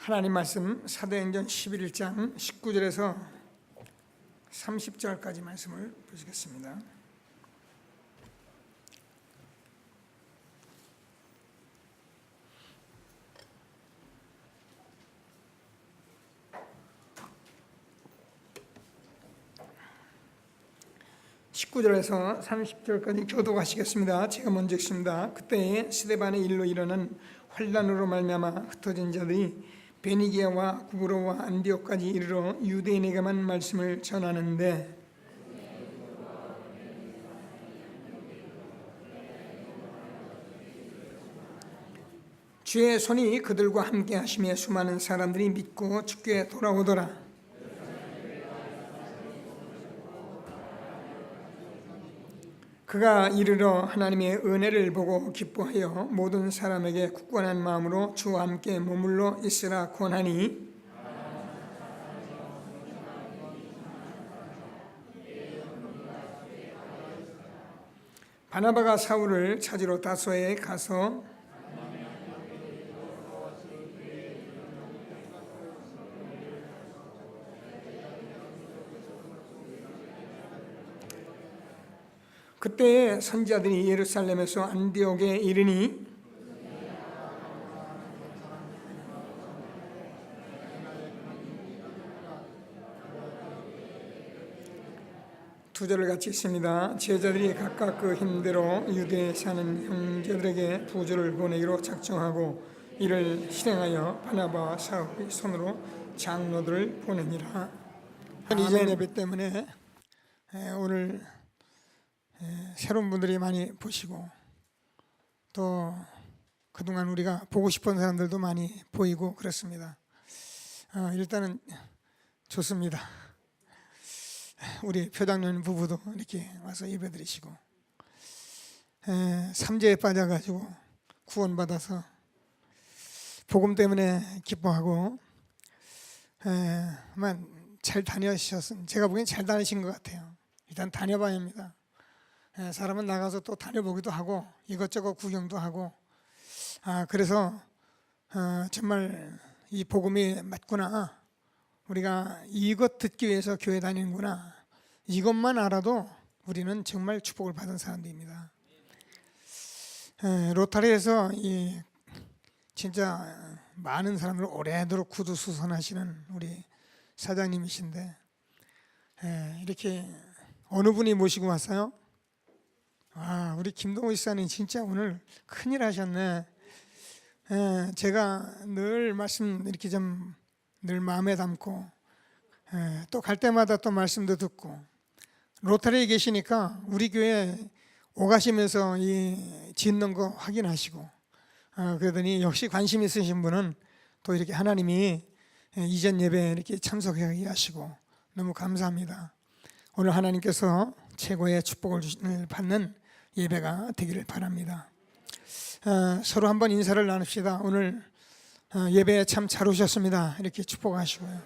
하나님 말씀 사도행전 11장 19절에서 30절까지 말씀을 보시겠습니다. (19절에서) 30절까지 교독하시겠습니다. 제가 먼저 읽습니다. 그때 스데반의 일로 일어난 환난으로 말미암아 흩어진 자들이 베니게와 구브로와 안디옥까지 이르러 유대인에게만 말씀을 전하는데 주의 손이 그들과 함께 하시며 수많은 사람들이 믿고 주께 돌아오더라. 그가 이르러 하나님의 은혜를 보고 기뻐하여 모든 사람에게 굳건한 마음으로 주와 함께 머물러 있으라 권하니 바나바가 사울을 찾으러 다소에 가서 그때 선지자들이 예루살렘에서 안디옥에 이르니 두 절을 같이 읽습니다. 제자들이 각각 그 힘대로 유대에 사는 형제들에게 부조를 보내기로 작정하고 이를 실행하여 바나바와 사울의 손으로 장로들을 보내니라. 이전 예배 때문에 오늘 새로운 분들이 많이 보시고 또 그동안 우리가 보고 싶은 사람들도 많이 보이고 그렇습니다. 일단은 좋습니다. 우리 표장님 부부도 이렇게 와서 예배드리시고 삼재에 빠져가지고 구원받아서 복음 때문에 기뻐하고 잘 다녀오셨으면 제가 보기엔 잘 다니신 것 같아요. 일단 다녀봐야 합니다. 사람은 나가서 또 다녀보기도 하고 이것저것 구경도 하고 그래서 정말 이 복음이 맞구나, 우리가 이것 듣기 위해서 교회 다니는구나, 이것만 알아도 우리는 정말 축복을 받은 사람들입니다. 로타리에서 이 진짜 많은 사람들 오래도록 구두수선하시는 우리 사장님이신데 이렇게 어느 분이 모시고 왔어요? 우리 김동호 집사님 진짜 오늘 큰일 하셨네. 제가 늘 말씀 이렇게 좀 늘 마음에 담고 또 갈 때마다 또 말씀도 듣고 로타리에 계시니까 우리 교회 오가시면서 이 짓는 거 확인하시고 그러더니 역시 관심 있으신 분은 또 이렇게 하나님이 이전 예배에 이렇게 참석하게 하시고 너무 감사합니다. 오늘 하나님께서 최고의 축복을 받는 예배가 되기를 바랍니다. 서로 한번 인사를 나눕시다. 오늘 예배에 참 잘 오셨습니다. 이렇게 축복하시고요.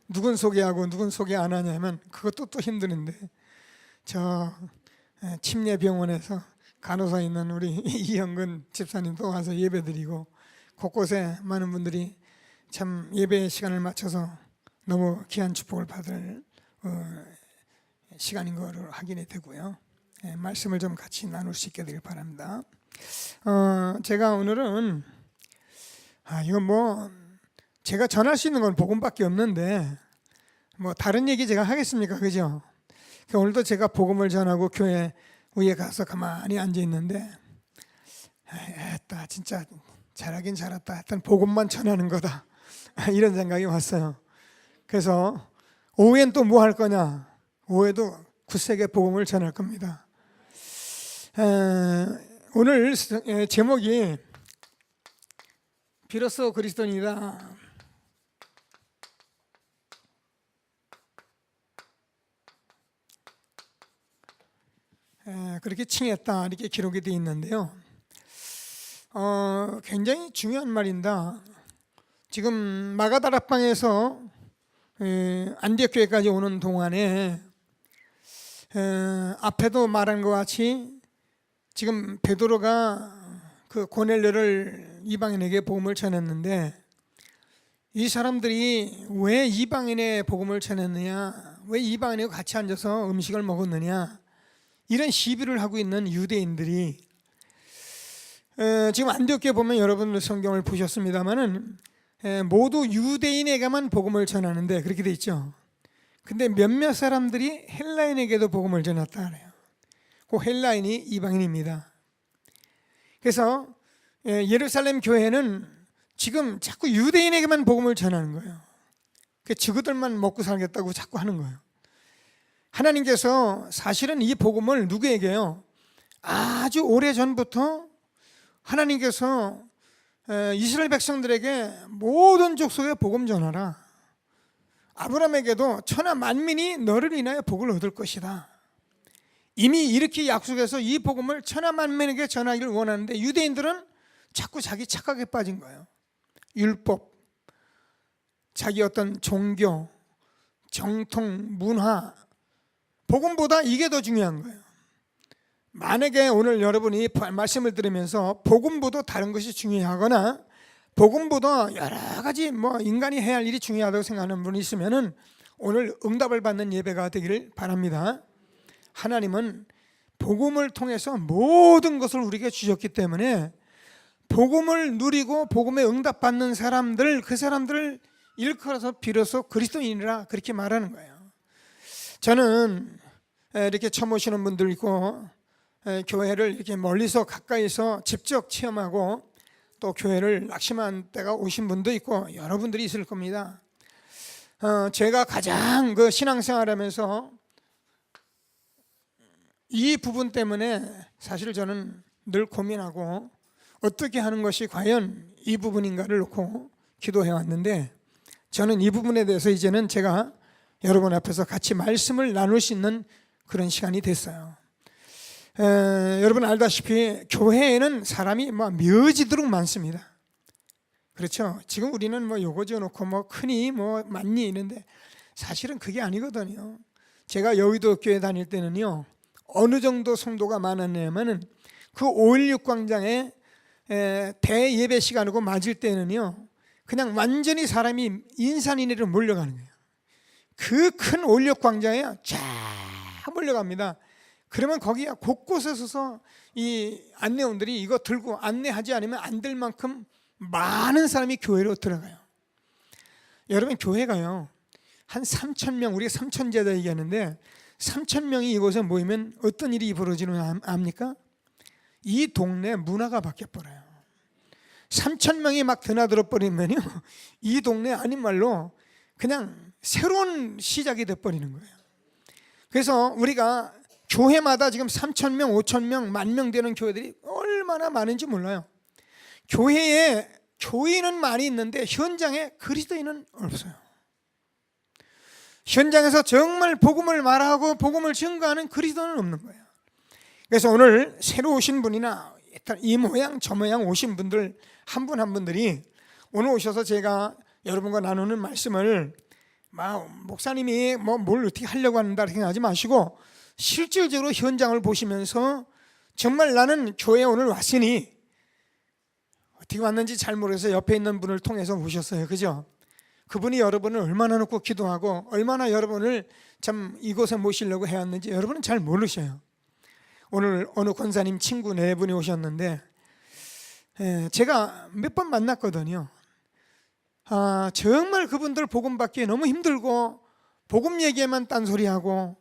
누군 소개하고 누군 소개 안 하냐면 그것도 또 힘드는데 저 침례병원에서 간호사 있는 우리 이영근 집사님도 와서 예배드리고 곳곳에 많은 분들이 참 예배 시간을 맞춰서 너무 귀한 축복을 받을 시간인 것을 확인이 되고요. 말씀을 좀 같이 나눌 수 있게 되길 바랍니다. 제가 오늘은 이건 제가 전할 수 있는 건 복음밖에 없는데 다른 얘기 제가 하겠습니까? 그죠? 오늘도 제가 복음을 전하고 교회 위에 가서 가만히 앉아 있는데 진짜 잘하긴 잘했다. 일단 복음만 전하는 거다. 이런 생각이 왔어요. 그래서 오후엔 또 뭐 할 거냐? 오후에도 굳세게 복음을 전할 겁니다. 오늘 제목이 비로소 그리스도인이다. 그렇게 칭했다 이렇게 기록이 되어 있는데요. 굉장히 중요한 말입니다. 지금 마가다락방에서 안디옥 교회까지 오는 동안에 앞에도 말한 것 같이 지금 베드로가 그 고넬료를 이방인에게 복음을 전했는데 이 사람들이 왜 이방인의 복음을 전했느냐, 왜 이방인과 같이 앉아서 음식을 먹었느냐, 이런 시비를 하고 있는 유대인들이 지금 안디옥교에 보면 여러분들 성경을 보셨습니다마는 모두 유대인에게만 복음을 전하는데 그렇게 돼 있죠. 근데 몇몇 사람들이 헬라인에게도 복음을 전했다 그래요. 그 헬라인이 이방인입니다. 그래서 예루살렘 교회는 지금 자꾸 유대인에게만 복음을 전하는 거예요. 저그들만 먹고 살겠다고 자꾸 하는 거예요. 하나님께서 사실은 이 복음을 누구에게요? 아주 오래전부터 하나님께서 이스라엘 백성들에게 모든 족속에 복음 전하라. 아브라함에게도 천하 만민이 너를 인하여 복을 얻을 것이다. 이미 이렇게 약속해서 이 복음을 천하 만민에게 전하기를 원하는데 유대인들은 자꾸 자기 착각에 빠진 거예요. 율법, 자기 어떤 종교, 정통, 문화, 복음보다 이게 더 중요한 거예요. 만약에 오늘 여러분이 말씀을 들으면서 복음보다 다른 것이 중요하거나 복음보다 여러 가지 인간이 해야 할 일이 중요하다고 생각하는 분이 있으면 오늘 응답을 받는 예배가 되기를 바랍니다. 하나님은 복음을 통해서 모든 것을 우리에게 주셨기 때문에 복음을 누리고 복음에 응답받는 사람들, 그 사람들을 일컬어서 비로소 그리스도인이라 그렇게 말하는 거예요. 저는 이렇게 처음 오시는 분들 있고 교회를 이렇게 멀리서 가까이서 직접 체험하고 또 교회를 낙심한 때가 오신 분도 있고 여러분들이 있을 겁니다. 제가 가장 그 신앙생활하면서 이 부분 때문에 사실 저는 늘 고민하고 어떻게 하는 것이 과연 이 부분인가를 놓고 기도해 왔는데 저는 이 부분에 대해서 이제는 제가 여러분 앞에서 같이 말씀을 나눌 수 있는 그런 시간이 됐어요. 여러분 알다시피 교회에는 사람이 묘지도록 많습니다. 그렇죠? 지금 우리는 요거 지어놓고 크니 많니 있는데 사실은 그게 아니거든요. 제가 여의도 교회 다닐 때는요 어느 정도 성도가 많았냐면은 그 5.16 광장에 대예배 시간이고 맞을 때는요 그냥 완전히 사람이 인산인해로 몰려가는 거예요. 그 큰 5.16 광장에 쫙 몰려갑니다. 그러면 거기가 곳곳에 서서 이 안내원들이 이거 들고 안내하지 않으면 안 될 만큼 많은 사람이 교회로 들어가요. 여러분 교회가요 한 3,000명, 우리가 3,000제자 얘기하는데 3,000명이 이곳에 모이면 어떤 일이 벌어지는 압니까? 이 동네 문화가 바뀌어버려요. 3,000명이 막 드나들어 버리면요 이 동네 아닌 말로 그냥 새로운 시작이 돼버리는 거예요. 그래서 우리가 교회마다 지금 3,000명, 5,000명, 10,000명 되는 교회들이 얼마나 많은지 몰라요. 교회에 교인은 많이 있는데 현장에 그리스도인은 없어요. 현장에서 정말 복음을 말하고 복음을 증거하는 그리스도는 없는 거예요. 그래서 오늘 새로 오신 분이나 이 모양 저 모양 오신 분들 한 분 한 분들이 오늘 오셔서 제가 여러분과 나누는 말씀을 목사님이 뭘 어떻게 하려고 한다 생각하지 마시고 실질적으로 현장을 보시면서 정말 나는 교회에 오늘 왔으니 어떻게 왔는지 잘 모르겠어요. 옆에 있는 분을 통해서 오셨어요. 그죠? 그분이 여러분을 얼마나 놓고 기도하고 얼마나 여러분을 참 이곳에 모시려고 해왔는지 여러분은 잘 모르셔요. 오늘 어느 권사님 친구 네 분이 오셨는데 제가 몇 번 만났거든요. 정말 그분들 복음 받기 너무 힘들고 복음 얘기에만 딴소리하고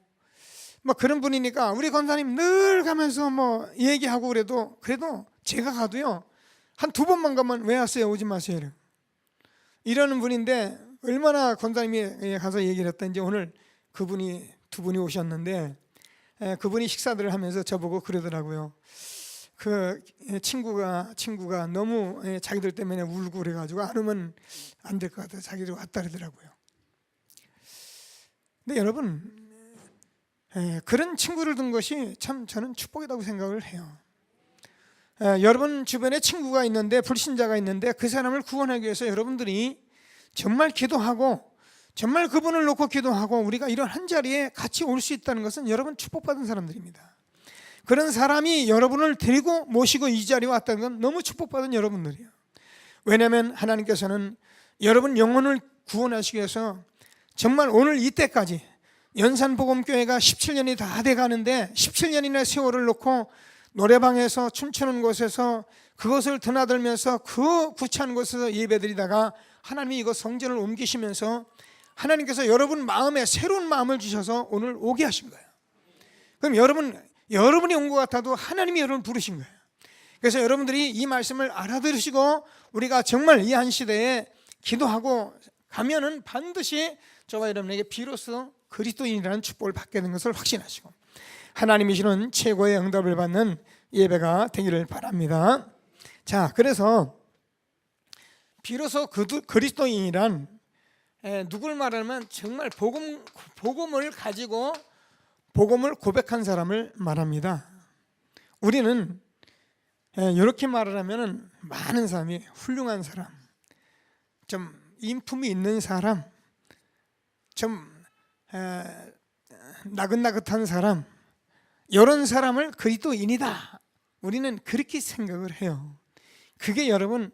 그런 분이니까 우리 권사님 늘 가면서 얘기하고 그래도 제가 가도요 한 2번만 가면 왜 왔어요? 오지 마세요. 이러는 분인데 얼마나 권사님이 가서 얘기를 했던지 오늘 그분이 2분이 오셨는데 그분이 식사들을 하면서 저보고 그러더라고요. 그 친구가 너무 자기들 때문에 울고 그래가지고 안 오면 안 될 것 같아서 자기들 왔다 그러더라고요. 근데 여러분 그런 친구를 둔 것이 참 저는 축복이라고 생각을 해요. 여러분 주변에 친구가 있는데 불신자가 있는데 그 사람을 구원하기 위해서 여러분들이 정말 기도하고 정말 그분을 놓고 기도하고 우리가 이런 한 자리에 같이 올 수 있다는 것은 여러분 축복받은 사람들입니다. 그런 사람이 여러분을 데리고 모시고 이 자리에 왔다는 건 너무 축복받은 여러분들이에요. 왜냐하면 하나님께서는 여러분 영혼을 구원하시기 위해서 정말 오늘 이때까지 연산복음교회가 17년이 다 돼가는데 17년이나 세월을 놓고 노래방에서 춤추는 곳에서 그것을 드나들면서 그 구차한 곳에서 예배드리다가 하나님이 이거 성전을 옮기시면서 하나님께서 여러분 마음에 새로운 마음을 주셔서 오늘 오게 하신 거예요. 그럼 여러분이 온 것 같아도 하나님이 여러분을 부르신 거예요. 그래서 여러분들이 이 말씀을 알아들으시고 우리가 정말 이 한 시대에 기도하고 가면은 반드시 저와 여러분에게 비로소 그리스도인이라는 축복을 받게 된 것을 확신하시고 하나님이 주는 최고의 응답을 받는 예배가 되기를 바랍니다. 자, 그래서 비로소 그리스도인이란 누굴 말하면 정말 복음을 가지고 복음을 고백한 사람을 말합니다. 우리는 이렇게 말을 하면 많은 사람이 훌륭한 사람, 좀 인품이 있는 사람, 좀 나긋나긋한 사람, 이런 사람을 그리스도인이다, 우리는 그렇게 생각을 해요. 그게 여러분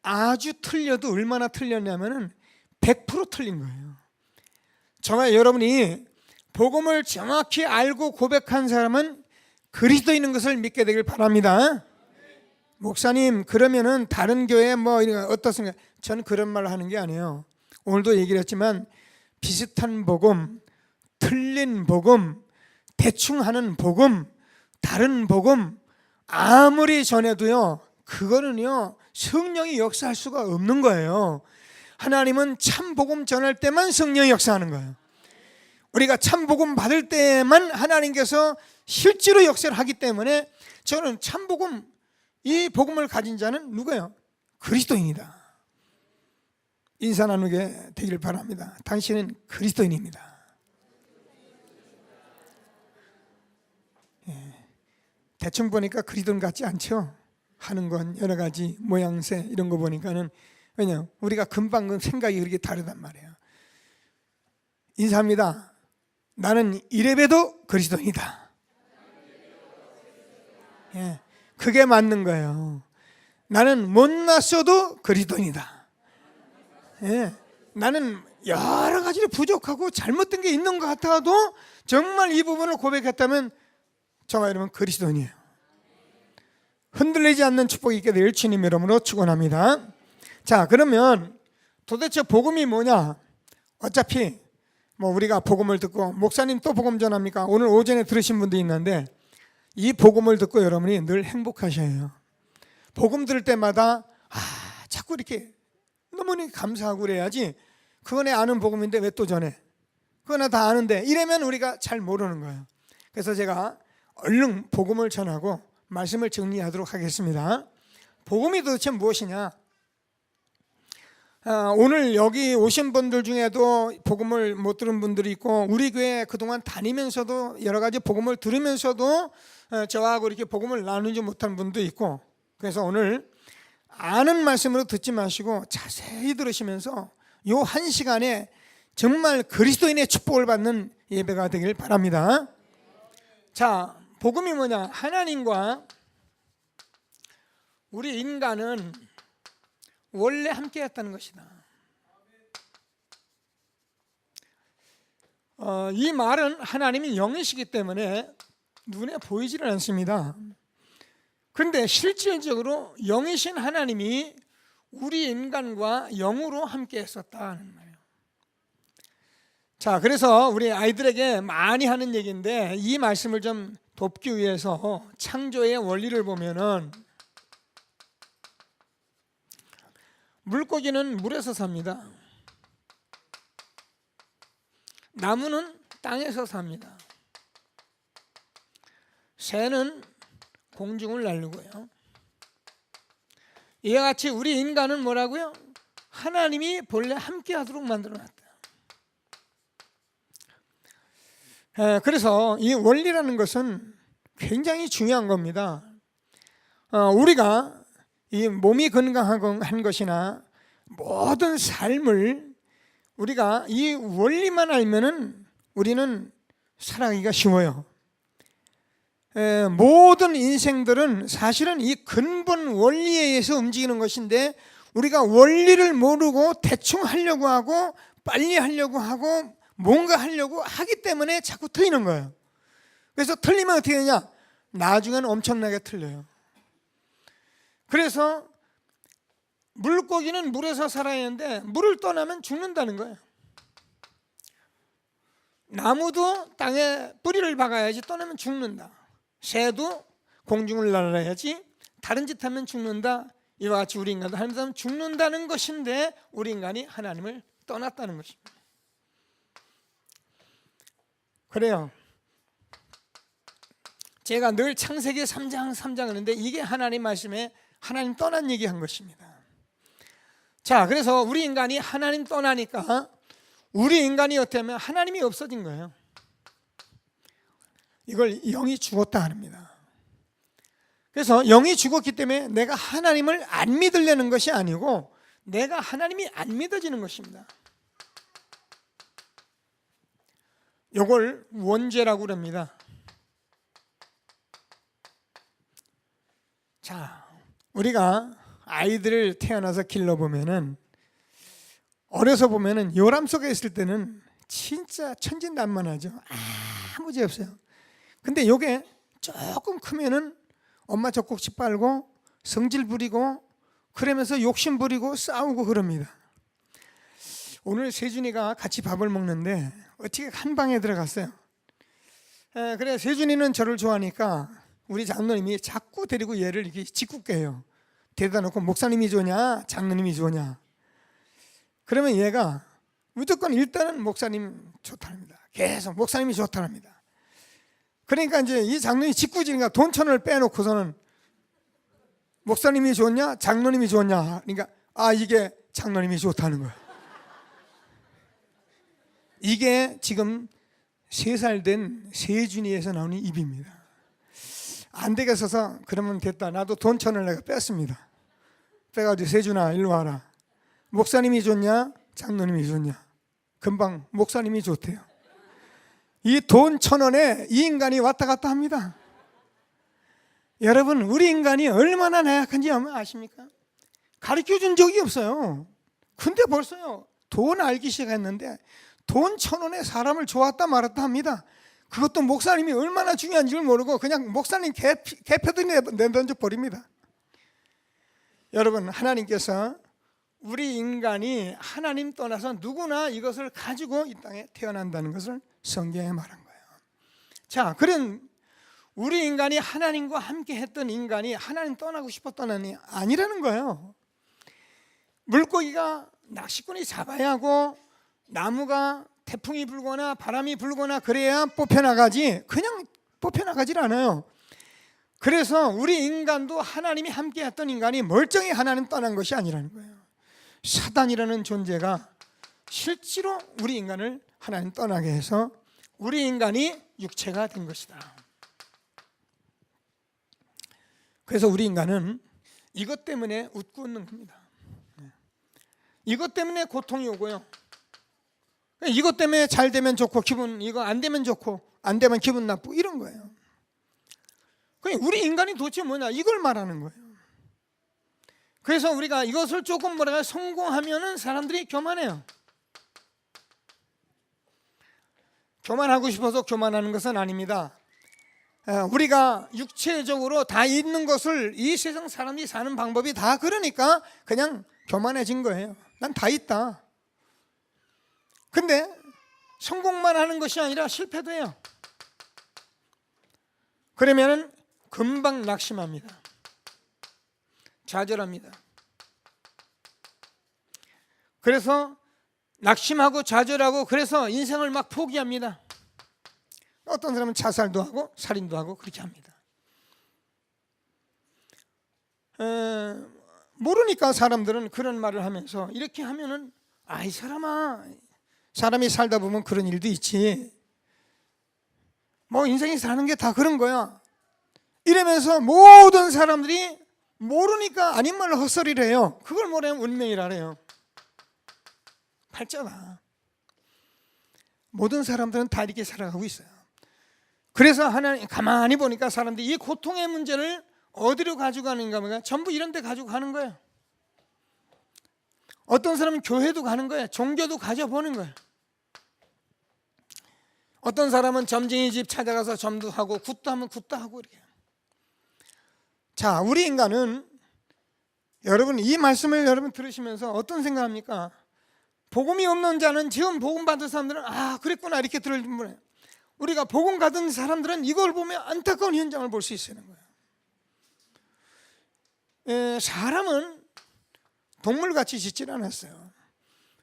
아주 틀려도 얼마나 틀렸냐면 100% 틀린 거예요. 정말 여러분이 복음을 정확히 알고 고백한 사람은 그리스도인인 것을 믿게 되길 바랍니다. 목사님, 그러면은 다른 교회 뭐 어떻습니까? 저는 그런 말을 하는 게 아니에요. 오늘도 얘기를 했지만 비슷한 복음, 틀린 복음, 대충 하는 복음, 다른 복음 아무리 전해도요, 그거는요 성령이 역사할 수가 없는 거예요. 하나님은 참 복음 전할 때만 성령이 역사하는 거예요. 우리가 참 복음 받을 때만 하나님께서 실제로 역사를 하기 때문에 저는 참 복음, 이 복음을 가진 자는 누구예요? 그리스도인이다. 인사 나누게 되길 바랍니다. 당신은 그리스도인입니다. 대충 보니까 그리스도인 같지 않죠? 하는 건 여러 가지 모양새 이런 거 보니까는, 왜냐면 우리가 금방 생각이 그렇게 다르단 말이에요. 인사합니다. 나는 이래봬도 그리스도인이다. 그게 맞는 거예요. 나는 못났어도 그리스도인이다. 나는 여러 가지로 부족하고 잘못된 게 있는 것 같아도 정말 이 부분을 고백했다면 저와 여러분 그리스도인이에요. 흔들리지 않는 축복이 있게 될 주님 이름으로 축원합니다. 자, 그러면 도대체 복음이 뭐냐? 어차피 뭐 우리가 복음을 듣고, 목사님 또 복음 전합니까? 오늘 오전에 들으신 분도 있는데 이 복음을 듣고 여러분이 늘 행복하셔야 해요. 복음 들을 때마다 자꾸 이렇게 너무나 감사하고 그래야지, 그거 내 아는 복음인데 왜 또 전해? 그거 나 다 아는데, 이러면 우리가 잘 모르는 거예요. 그래서 제가 얼른 복음을 전하고 말씀을 정리하도록 하겠습니다. 복음이 도대체 무엇이냐? 오늘 여기 오신 분들 중에도 복음을 못 들은 분들이 있고, 우리 교회 그동안 다니면서도 여러 가지 복음을 들으면서도 저하고 이렇게 복음을 나누지 못한 분도 있고, 그래서 오늘 아는 말씀으로 듣지 마시고 자세히 들으시면서 이 한 시간에 정말 그리스도인의 축복을 받는 예배가 되길 바랍니다. 자, 복음이 뭐냐? 하나님과 우리 인간은 원래 함께 했다는 것이다. 이 말은 하나님이 영이시기 때문에 눈에 보이지는 않습니다. 그런데 실질적으로 영이신 하나님이 우리 인간과 영으로 함께 했었다는 말이에요. 자, 그래서 우리 아이들에게 많이 하는 얘기인데 이 말씀을 좀 돕기 위해서 창조의 원리를 보면은, 물고기는 물에서 삽니다. 나무는 땅에서 삽니다. 새는 공중을 날르고요. 이와 같이 우리 인간은 뭐라고요? 하나님이 본래 함께 하도록 만들어놨다. 그래서 이 원리라는 것은 굉장히 중요한 겁니다. 우리가 이 몸이 건강한 것이나 모든 삶을 우리가 이 원리만 알면은 우리는 살아가기가 쉬워요. 모든 인생들은 사실은 이 근본 원리에 의해서 움직이는 것인데, 우리가 원리를 모르고 대충 하려고 하고 빨리 하려고 하고 뭔가 하려고 하기 때문에 자꾸 틀리는 거예요. 그래서 틀리면 어떻게 되냐? 나중에는 엄청나게 틀려요. 그래서 물고기는 물에서 살아야 하는데 물을 떠나면 죽는다는 거예요. 나무도 땅에 뿌리를 박아야지 떠나면 죽는다. 새도 공중을 날아야지 다른 짓 하면 죽는다. 이와 같이 우리 인간도 하는 사람 죽는다는 것인데 우리 인간이 하나님을 떠났다는 것입니다. 그래요. 제가 늘 창세기 3장 하는데 이게 하나님 말씀에 하나님 떠난 얘기한 것입니다. 자, 그래서 우리 인간이 하나님 떠나니까 우리 인간이 어떻게 하면 하나님이 없어진 거예요. 이걸 영이 죽었다 합니다. 그래서 영이 죽었기 때문에 내가 하나님을 안 믿으려는 것이 아니고 내가 하나님이 안 믿어지는 것입니다. 이걸 원죄라고 그럽니다. 자, 우리가 아이들을 태어나서 길러보면은 어려서 보면은 요람 속에 있을 때는 진짜 천진난만하죠. 아무 죄 없어요. 근데 요게 조금 크면은 엄마 젖꼭지 빨고 성질 부리고 그러면서 욕심 부리고 싸우고 그럽니다. 오늘 세준이가 같이 밥을 먹는데 어떻게 한 방에 들어갔어요. 그래 세준이는 저를 좋아하니까 우리 장로님이 자꾸 데리고 얘를 이렇게 짓궂게 해요. 데려다 놓고 목사님이 좋냐 장로님이 좋냐. 그러면 얘가 무조건 일단은 목사님 좋다합니다. 계속 목사님이 좋다합니다. 그러니까 이제 이 장로님이 짓궂으니까 돈 1,000원을 빼놓고서는 목사님이 좋냐 장로님이 좋냐. 그러니까 이게 장로님이 좋다는 거야. 이게 지금 3살 된 세준이에서 나오는 입입니다. 안 되겠어서 그러면 됐다. 나도 돈 1,000원을 내가 뺐습니다. 빼가지고 세준아 일로 와라. 목사님이 좋냐 장로님이 좋냐. 금방 목사님이 좋대요. 이 돈 1,000원에 이 인간이 왔다 갔다 합니다. 여러분 우리 인간이 얼마나 나약한지 아십니까? 가르쳐준 적이 없어요. 근데 벌써요 돈 알기 시작했는데 돈 1,000원에 사람을 좋았다 말았다 합니다. 그것도 목사님이 얼마나 중요한지를 모르고 그냥 목사님 개표도 내던져 버립니다. 여러분 하나님께서 우리 인간이 하나님 떠나서 누구나 이것을 가지고 이 땅에 태어난다는 것을 성경에 말한 거예요. 자, 그런 우리 인간이 하나님과 함께 했던 인간이 하나님 떠나고 싶었던 게 아니라는 거예요. 물고기가 낚시꾼이 잡아야 하고 나무가 태풍이 불거나 바람이 불거나 그래야 뽑혀나가지 그냥 뽑혀나가질 않아요. 그래서 우리 인간도 하나님이 함께 했던 인간이 멀쩡히 하나님 떠난 것이 아니라는 거예요. 사단이라는 존재가 실제로 우리 인간을 하나님 떠나게 해서 우리 인간이 육체가 된 것이다. 그래서 우리 인간은 이것 때문에 웃고 웃는 겁니다. 이것 때문에 고통이 오고요. 이것 때문에 잘 되면 좋고 이거 안 되면 좋고 안 되면 기분 나쁘고 이런 거예요. 우리 인간이 도대체 뭐냐 이걸 말하는 거예요. 그래서 우리가 이것을 조금 성공하면은 사람들이 교만해요. 교만하고 싶어서 교만하는 것은 아닙니다. 우리가 육체적으로 다 있는 것을 이 세상 사람이 사는 방법이 다 그러니까 그냥 교만해진 거예요. 난 다 있다. 근데 성공만 하는 것이 아니라 실패도 해요. 그러면은 금방 낙심합니다. 좌절합니다. 그래서 낙심하고 좌절하고 그래서 인생을 막 포기합니다. 어떤 사람은 자살도 하고 살인도 하고 그렇게 합니다. 모르니까 사람들은 그런 말을 하면서 이렇게 하면은 이 사람아 사람이 살다 보면 그런 일도 있지. 뭐 인생이 사는 게 다 그런 거야. 이러면서 모든 사람들이 모르니까 아닌 말로 헛소리를 해요. 그걸 뭐래요? 운명이라래요. 팔자다. 모든 사람들은 다 이렇게 살아가고 있어요. 그래서 하나님 가만히 보니까 사람들이 이 고통의 문제를 어디로 가져가는가 보니까 전부 이런 데 가지고 가는 거예요. 어떤 사람은 교회도 가는 거예요. 종교도 가져보는 거예요. 어떤 사람은 점쟁이 집 찾아가서 점도 하고 굿도 하면 굿도 하고 이렇게. 자, 우리 인간은 여러분 이 말씀을 여러분 들으시면서 어떤 생각합니까? 복음이 없는 자는 지금 복음 받은 사람들은 그랬구나 이렇게 들을 분이에요. 우리가 복음 받은 사람들은 이걸 보면 안타까운 현장을 볼 수 있는 거예요. 사람은 동물같이 짓질 않았어요.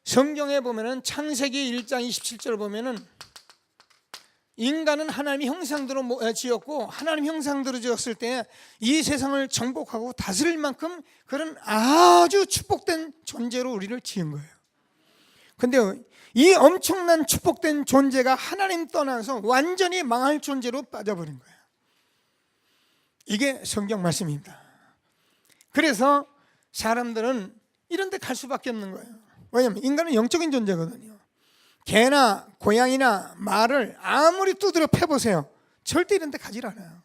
성경에 보면은 창세기 1장 27절 보면은 인간은 하나님의 형상대로 지었고 하나님 형상대로 지었을 때 이 세상을 정복하고 다스릴 만큼 그런 아주 축복된 존재로 우리를 지은 거예요. 근데 이 엄청난 축복된 존재가 하나님 떠나서 완전히 망할 존재로 빠져버린 거예요. 이게 성경 말씀입니다. 그래서 사람들은 이런 데 갈 수밖에 없는 거예요. 왜냐하면 인간은 영적인 존재거든요. 개나 고양이나 말을 아무리 두드려 패보세요. 절대 이런 데 가질 않아요.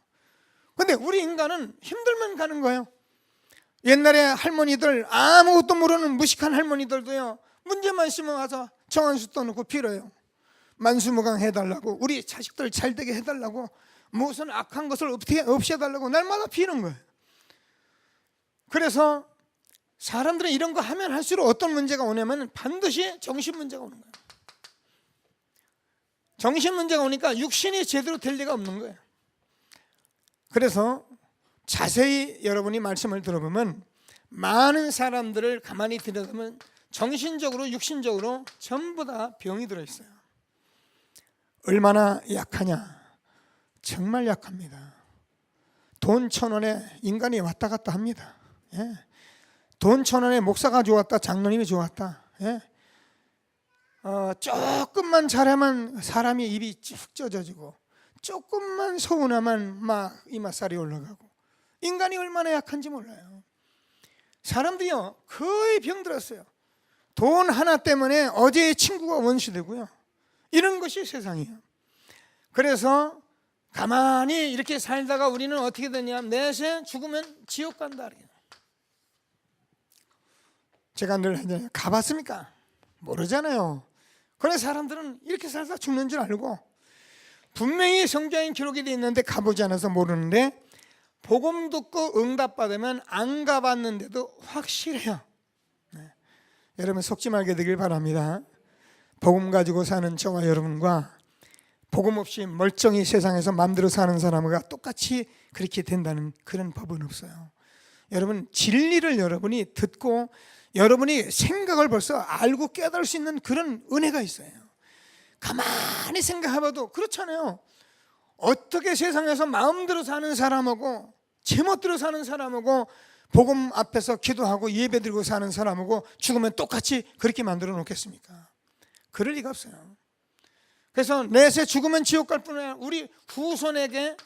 근데 우리 인간은 힘들면 가는 거예요. 옛날에 할머니들, 아무것도 모르는 무식한 할머니들도요, 문제만 있으면 와서 정한수 떠놓고 빌어요. 만수무강 해달라고, 우리 자식들 잘 되게 해달라고, 무슨 악한 것을 없애달라고 날마다 비는 거예요. 그래서 사람들은 이런 거 하면 할수록 어떤 문제가 오냐면 반드시 정신 문제가 오는 거예요. 정신 문제가 오니까 육신이 제대로 될 리가 없는 거예요. 그래서 자세히 여러분이 말씀을 들어보면 많은 사람들을 가만히 들여다보면 정신적으로 육신적으로 전부 다 병이 들어있어요. 얼마나 약하냐? 정말 약합니다. 돈 1,000원에 인간이 왔다 갔다 합니다. 돈 1,000원에 목사가 좋았다, 장로님이 좋았다. 조금만 잘하면 사람이 입이 쭉 젖어지고, 조금만 서운하면 막 이맛살이 올라가고, 인간이 얼마나 약한지 몰라요. 사람들이요 거의 병들었어요. 돈 하나 때문에 어제의 친구가 원수 되고요, 이런 것이 세상이에요. 그래서 가만히 이렇게 살다가 우리는 어떻게 되냐, 내세 죽으면 지옥 간다. 제가 늘 하잖아요. 가봤습니까? 모르잖아요. 그래서 사람들은 이렇게 살다 죽는 줄 알고, 분명히 성경에 기록이 되어 있는데 가보지 않아서 모르는데, 복음 듣고 응답받으면 안 가봤는데도 확실해요. 여러분 속지 말게 되길 바랍니다. 복음 가지고 사는 저와 여러분과 복음 없이 멀쩡히 세상에서 마음대로 사는 사람과 똑같이 그렇게 된다는 그런 법은 없어요. 여러분 진리를 여러분이 듣고 여러분이 생각을 벌써 알고 깨달을 수 있는 그런 은혜가 있어요. 가만히 생각해봐도 그렇잖아요. 어떻게 세상에서 마음대로 사는 사람하고 제멋대로 사는 사람하고 복음 앞에서 기도하고 예배드리고 사는 사람하고 죽으면 똑같이 그렇게 만들어 놓겠습니까? 그럴 리가 없어요. 그래서 내세 죽으면 지옥 갈 뿐 아니라 우리 후손에게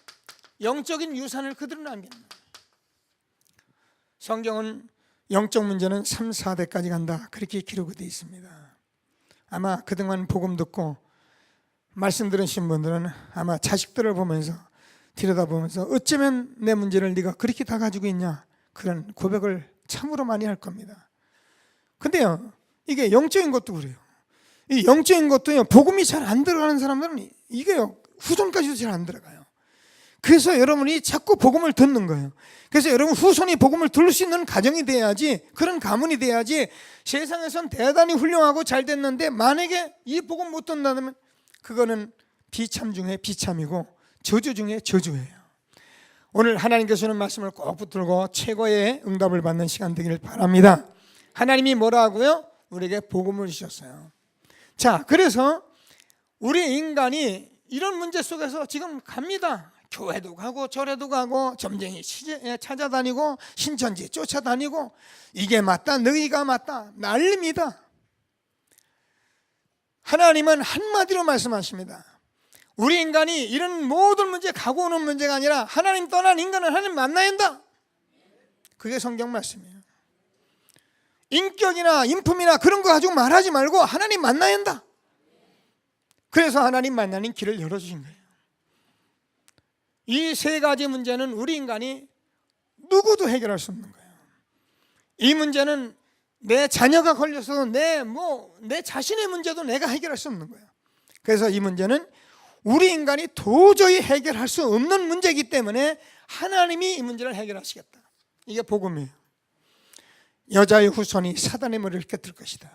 영적인 유산을 그대로 남깁니다. 성경은 영적 문제는 3, 4대까지 간다, 그렇게 기록이 되어 있습니다. 아마 그동안 복음 듣고 말씀 들으신 분들은 아마 자식들을 보면서 들여다보면서 어쩌면 내 문제를 네가 그렇게 다 가지고 있냐, 그런 고백을 참으로 많이 할 겁니다. 근데요 이게 영적인 것도 그래요. 이 영적인 것도요, 복음이 잘 안 들어가는 사람들은 이게요 후손까지도 잘 안 들어가요. 그래서 여러분이 자꾸 복음을 듣는 거예요. 그래서 여러분 후손이 복음을 들을 수 있는 가정이 돼야지, 그런 가문이 돼야지. 세상에선 대단히 훌륭하고 잘 됐는데 만약에 이 복음 못 듣는다면 그거는 비참 중에 비참이고 저주 중에 저주예요. 오늘 하나님께서 주는 말씀을 꼭 붙들고 최고의 응답을 받는 시간 되기를 바랍니다. 하나님이 뭐라 하고요? 우리에게 복음을 주셨어요. 자, 그래서 우리 인간이 이런 문제 속에서 지금 갑니다. 교회도 가고 절에도 가고 점쟁이 찾아다니고 신천지 쫓아다니고 이게 맞다, 너희가 맞다 난립니다. 하나님은 한마디로 말씀하십니다. 우리 인간이 이런 모든 문제, 가고 오는 문제가 아니라 하나님 떠난 인간은 하나님 만나야 한다. 그게 성경 말씀이에요. 인격이나 인품이나 그런 거 가지고 말하지 말고 하나님 만나야 한다. 그래서 하나님 만나는 길을 열어주신 거예요. 이 세 가지 문제는 우리 인간이 누구도 해결할 수 없는 거예요. 이 문제는 내 자녀가 걸려서 내 자신의 문제도 내가 해결할 수 없는 거예요. 그래서 이 문제는 우리 인간이 도저히 해결할 수 없는 문제이기 때문에 하나님이 이 문제를 해결하시겠다. 이게 복음이에요. 여자의 후손이 사단의 머리를 깨뜨릴 것이다.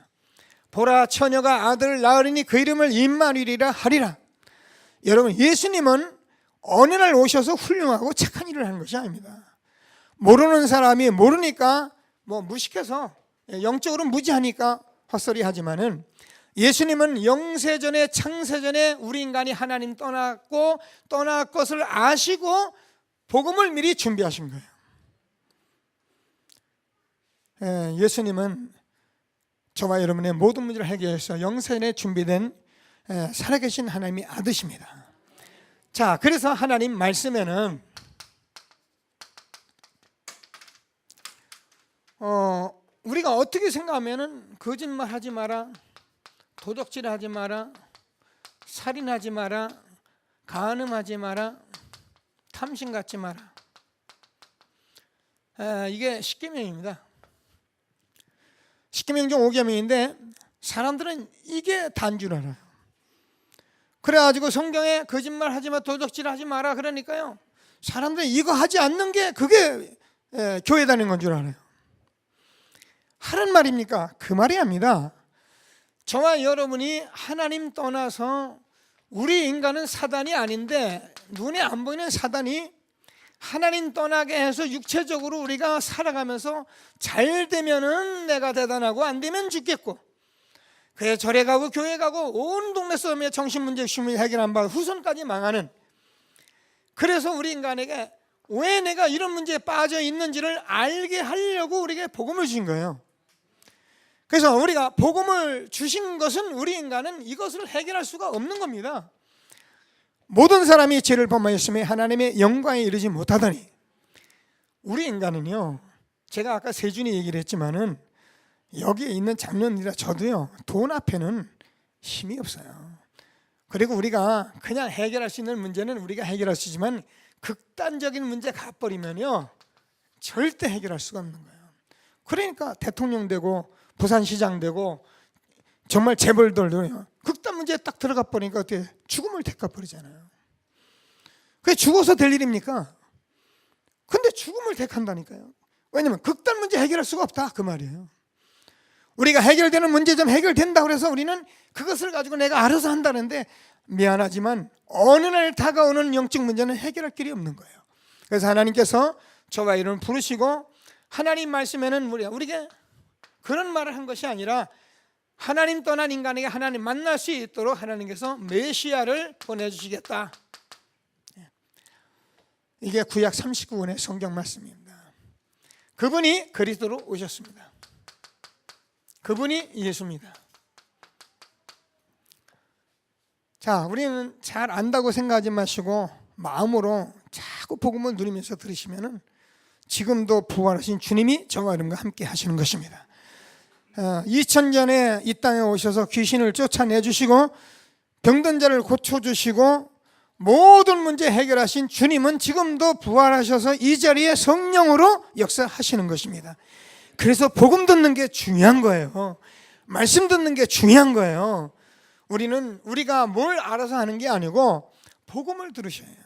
보라, 처녀가 아들을 낳으리니 그 이름을 임마누엘이라 하리라. 여러분, 예수님은 어느 날 오셔서 훌륭하고 착한 일을 하는 것이 아닙니다. 모르는 사람이 모르니까 무식해서 영적으로 무지하니까 헛소리 하지만은, 예수님은 영세전에 창세전에 우리 인간이 하나님 떠날 것을 아시고 복음을 미리 준비하신 거예요. 예수님은 저와 여러분의 모든 문제를 해결해서 영세전에 준비된 살아계신 하나님의 아드십니다. 자, 그래서 하나님 말씀에는 우리가 어떻게 생각하면은 거짓말하지 마라, 도적질하지 마라, 살인하지 마라, 간음하지 마라, 탐심 갖지 마라. 이게 십계명입니다. 십계명 중 5계명인데 사람들은 이게 다인 줄 알아요. 그래가지고 성경에 거짓말하지 마, 도적질하지 마라 그러니까요, 사람들은 이거 하지 않는 게 그게 교회 다니는 건 줄 알아요. 하는 말입니까? 그 말이 아닙니다. 저와 여러분이 하나님 떠나서, 우리 인간은 사단이 아닌데 눈에 안 보이는 사단이 하나님 떠나게 해서 육체적으로 우리가 살아가면서 잘 되면은 내가 대단하고 안 되면 죽겠고, 그래 절에 가고 교회 가고 온 동네 싸움에 정신문제 해결 안 받고 후손까지 망하는, 그래서 우리 인간에게 왜 내가 이런 문제에 빠져 있는지를 알게 하려고 우리에게 복음을 주신 거예요. 그래서 우리가 복음을 주신 것은 우리 인간은 이것을 해결할 수가 없는 겁니다. 모든 사람이 죄를 범하였으며 하나님의 영광에 이르지 못하더니, 우리 인간은요, 제가 아까 세준이 얘기를 했지만은 여기에 있는 장년이라 저도요, 돈 앞에는 힘이 없어요. 그리고 우리가 그냥 해결할 수 있는 문제는 우리가 해결할 수 있지만 극단적인 문제 가버리면요 절대 해결할 수가 없는 거예요. 그러니까 대통령 되고 부산시장 되고 정말 재벌들도요, 극단 문제에 딱 들어가 버리니까 어떻게 죽음을 택가 버리잖아요. 그게 죽어서 될 일입니까? 근데 죽음을 택한다니까요. 왜냐면 극단 문제 해결할 수가 없다 그 말이에요. 우리가 해결되는 문제 좀 해결된다 그래서 우리는 그것을 가지고 내가 알아서 한다는데, 미안하지만 어느 날 다가오는 영적 문제는 해결할 길이 없는 거예요. 그래서 하나님께서 저와 이를 부르시고 하나님 말씀에는 우리에게 그런 말을 한 것이 아니라, 하나님 떠난 인간에게 하나님 만날 수 있도록 하나님께서 메시아를 보내주시겠다. 이게 구약 39권의 성경 말씀입니다. 그분이 그리스도로 오셨습니다. 그분이 예수입니다. 자, 우리는 잘 안다고 생각하지 마시고 마음으로 자꾸 복음을 누리면서 들으시면은 지금도 부활하신 주님이 저와 여러분과 함께 하시는 것입니다. 2000년에 이 땅에 오셔서 귀신을 쫓아내주시고 병든 자를 고쳐주시고 모든 문제 해결하신 주님은 지금도 부활하셔서 이 자리에 성령으로 역사하시는 것입니다. 그래서 복음 듣는 게 중요한 거예요. 말씀 듣는 게 중요한 거예요. 우리가 뭘 알아서 하는 게 아니고 복음을 들으셔야 해요.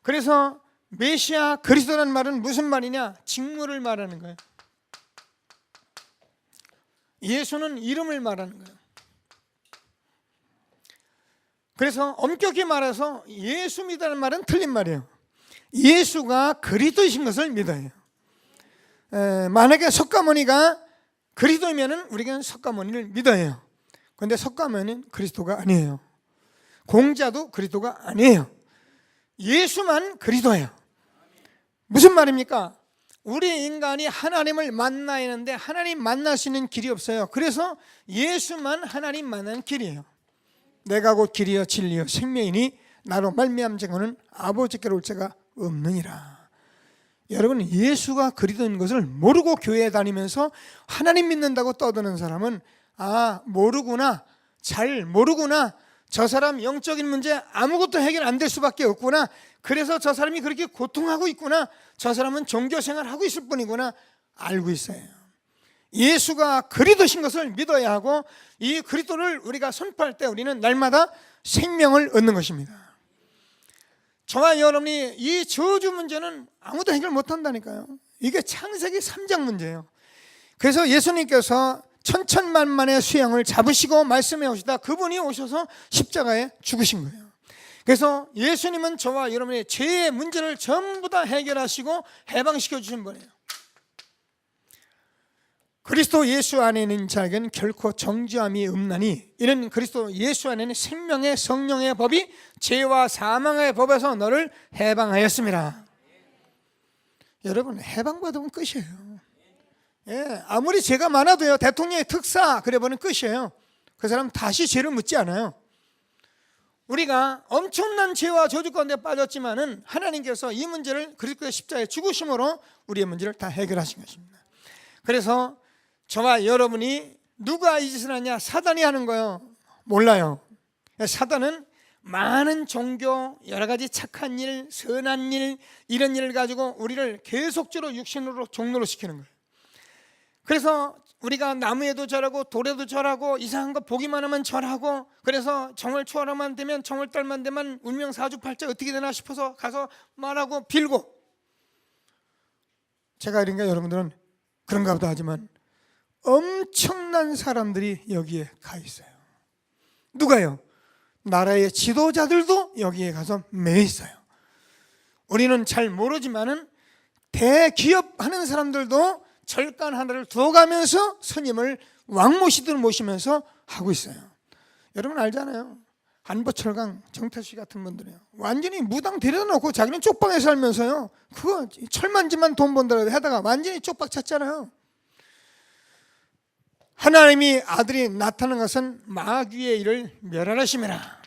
그래서 메시아 그리스도라는 말은 무슨 말이냐? 직무를 말하는 거예요. 예수는 이름을 말하는 거예요. 그래서 엄격히 말해서 예수 믿다는 말은 틀린 말이에요. 예수가 그리스도이신 것을 믿어요. 만약에 석가모니가 그리스도이면 우리가 석가모니를 믿어요. 그런데 석가모니는 그리스도가 아니에요. 공자도 그리스도가 아니에요. 예수만 그리스도예요. 무슨 말입니까? 우리 인간이 하나님을 만나야 하는데 하나님 만날 수 있는 길이 없어요. 그래서 예수만 하나님 만나는 길이에요. 내가 곧 길이요 진리요 생명이니 나로 말미암은 자는 아버지께로 올 자가 없느니라. 여러분, 예수가 그리스도인 것을 모르고 교회에 다니면서 하나님 믿는다고 떠드는 사람은 모르구나, 잘 모르구나, 저 사람 영적인 문제 아무것도 해결 안 될 수밖에 없구나, 그래서 저 사람이 그렇게 고통하고 있구나, 저 사람은 종교생활 하고 있을 뿐이구나 알고 있어요. 예수가 그리스도신 것을 믿어야 하고, 이 그리스도를 우리가 선포할 때 우리는 날마다 생명을 얻는 것입니다. 저와 여러분이 이 저주 문제는 아무도 해결 못한다니까요. 이게 창세기 3장 문제예요. 그래서 예수님께서 천천만만의 수양을 잡으시고 말씀해 오시다 그분이 오셔서 십자가에 죽으신 거예요. 그래서 예수님은 저와 여러분의 죄의 문제를 전부 다 해결하시고 해방시켜 주신 분이에요. 그리스도 예수 안에 있는 자에게는 결코 정죄함이 없나니 이는 그리스도 예수 안에는 생명의 성령의 법이 죄와 사망의 법에서 너를 해방하였습니다. 여러분, 해방받으면 끝이에요. 예, 아무리 죄가 많아도요, 대통령의 특사 그래버리면 끝이에요. 그 사람 다시 죄를 묻지 않아요. 우리가 엄청난 죄와 저주 가운데 빠졌지만은 하나님께서 이 문제를 그리스도의 십자가에 죽으심으로 우리의 문제를 다 해결하신 것입니다. 그래서 저와 여러분이 누가 이 짓을 하냐? 사단이 하는 거예요. 몰라요. 사단은 많은 종교, 여러 가지 착한 일, 선한 일, 이런 일을 가지고 우리를 계속적으로 육신으로 종로로 시키는 거예요. 그래서 우리가 나무에도 절하고 돌에도 절하고 이상한 거 보기만 하면 절하고, 그래서 정월 초하루만 되면 정월달만 되면 운명사주팔자 어떻게 되나 싶어서 가서 말하고 빌고. 제가 이런가 여러분들은 그런가 보다 하지만 엄청난 사람들이 여기에 가 있어요. 누가요? 나라의 지도자들도 여기에 가서 매 있어요. 우리는 잘 모르지만은 대기업 하는 사람들도 절간 하나를 두어가면서 스님을 왕모시듯 모시면서 하고 있어요. 여러분 알잖아요. 안보철강 정태씨 같은 분들이요, 완전히 무당 데려다 놓고 자기는 쪽방에 살면서요, 그거 철만지만 돈 번다고 하다가 완전히 쪽박 찼잖아요. 하나님이 아들이 나타난 것은 마귀의 일을 멸하심이라.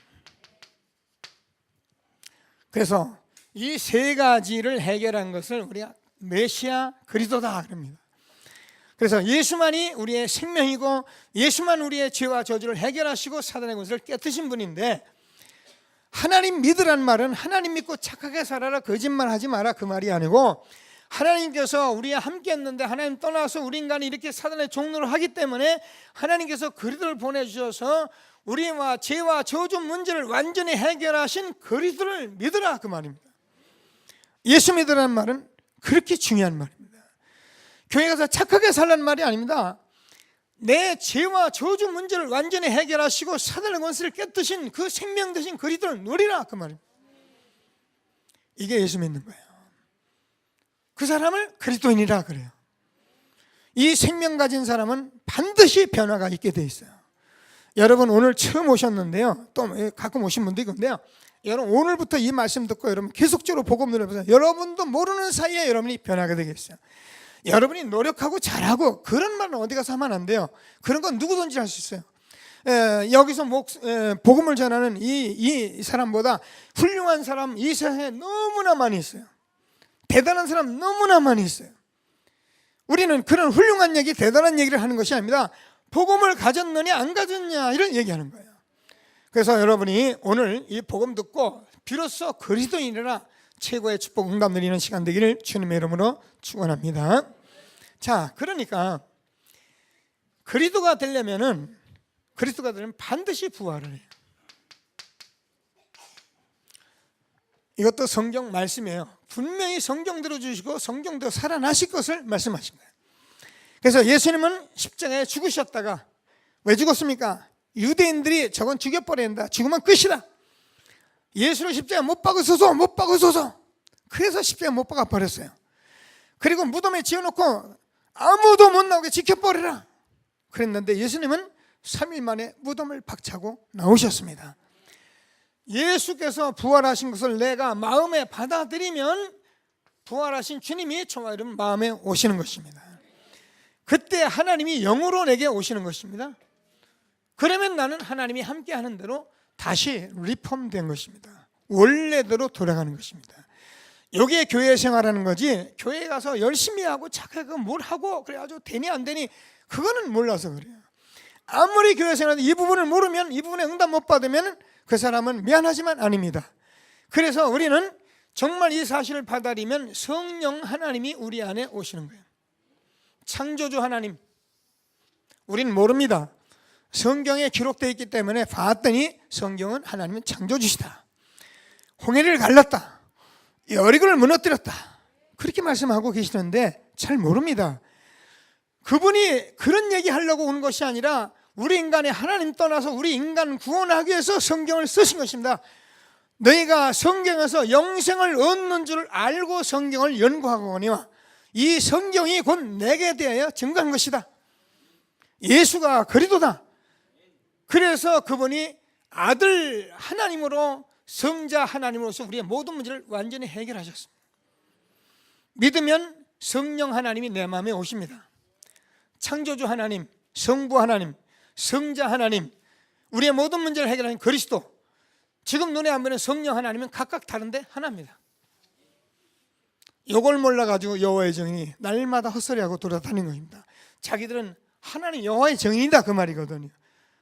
그래서 이 세 가지를 해결한 것을 우리가 메시아 그리스도다 그럽니다. 그래서 예수만이 우리의 생명이고 예수만 우리의 죄와 저주를 해결하시고 사단의 권세를 깨뜨신 분인데, 하나님 믿으란 말은 하나님 믿고 착하게 살아라, 거짓말하지 마라 그 말이 아니고, 하나님께서 우리와 함께 했는데 하나님 떠나서 우리 인간이 이렇게 사단의 종노를 하기 때문에 하나님께서 그리스도를 보내주셔서 우리와 죄와 저주 문제를 완전히 해결하신 그리스도를 믿으라 그 말입니다. 예수 믿으라는 말은 그렇게 중요한 말입니다. 교회 가서 착하게 살라는 말이 아닙니다. 내 죄와 저주 문제를 완전히 해결하시고 사단의 권세를 깨뜨신 그 생명 되신 그리스도를 누리라 그 말입니다. 이게 예수 믿는 거예요. 그 사람을 그리스도인이라 그래요. 이 생명 가진 사람은 반드시 변화가 있게 돼 있어요. 여러분 오늘 처음 오셨는데요, 또 가끔 오신 분도 있는데요, 여러분 오늘부터 이 말씀 듣고 여러분 계속적으로 복음 누려보세요. 여러분도 모르는 사이에 여러분이 변하게 되겠어요. 여러분이 노력하고 잘하고 그런 말은 어디 가서 하면 안 돼요. 그런 건 누구든지 할 수 있어요. 여기서 복음을 전하는 이 사람보다 훌륭한 사람 이 세상에 너무나 많이 있어요. 대단한 사람 너무나 많이 있어요. 우리는 그런 훌륭한 얘기, 대단한 얘기를 하는 것이 아닙니다. 복음을 가졌느냐 안 가졌냐 이런 얘기하는 거예요. 그래서 여러분이 오늘 이 복음 듣고 비로소 그리스도인이라 최고의 축복 응답 누리는 시간 되기를 주님의 이름으로 축원합니다. 자, 그러니까 그리스도가 되려면 반드시 부활을 해요. 이것도 성경 말씀이에요. 분명히 성경 들어주시고 성경대로 살아나실 것을 말씀하신 거예요. 그래서 예수님은 십자가에 죽으셨다가 왜 죽었습니까? 유대인들이 저건 죽여버려야 된다, 죽으면 끝이다, 예수를 십자가에 못 박으소서. 그래서 십자가에 못 박아 버렸어요. 그리고 무덤에 지어놓고 아무도 못 나오게 지켜버리라 그랬는데 예수님은 3일 만에 무덤을 박차고 나오셨습니다. 예수께서 부활하신 것을 내가 마음에 받아들이면 부활하신 주님이 저와 여러분 마음에 오시는 것입니다. 그때 하나님이 영으로 내게 오시는 것입니다. 그러면 나는 하나님이 함께 하는 대로 다시 리폼된 것입니다. 원래대로 돌아가는 것입니다. 이게 교회 생활하는 거지, 교회 가서 열심히 하고 착하게 뭘 하고 그래가지고 되니 안 되니 그거는 몰라서 그래요. 아무리 교회 생활하는데 이 부분을 모르면, 이 부분에 응답 못 받으면 그 사람은 미안하지만 아닙니다. 그래서 우리는 정말 이 사실을 받아들이면 성령 하나님이 우리 안에 오시는 거예요. 창조주 하나님, 우리는 모릅니다. 성경에 기록되어 있기 때문에 봤더니 성경은 하나님은 창조주시다, 홍해를 갈랐다, 여리고를 무너뜨렸다, 그렇게 말씀하고 계시는데 잘 모릅니다. 그분이 그런 얘기하려고 온 것이 아니라 우리 인간의 하나님 떠나서 우리 인간 구원하기 위해서 성경을 쓰신 것입니다. 너희가 성경에서 영생을 얻는 줄 알고 성경을 연구하거니와 이 성경이 곧 내게 대하여 증거한 것이다. 예수가 그리도다. 그래서 그분이 아들 하나님으로, 성자 하나님으로서 우리의 모든 문제를 완전히 해결하셨습니다. 믿으면 성령 하나님이 내 마음에 오십니다. 창조주 하나님, 성부 하나님, 성자 하나님, 우리의 모든 문제를 해결하는 그리스도, 지금 눈에 안 보이는 성령 하나님은 각각 다른데 하나입니다. 이걸 몰라가지고 여호와의 증인이 날마다 헛소리하고 돌아다니는 겁니다. 자기들은 하나님 여호와의 증인이다 그 말이거든요.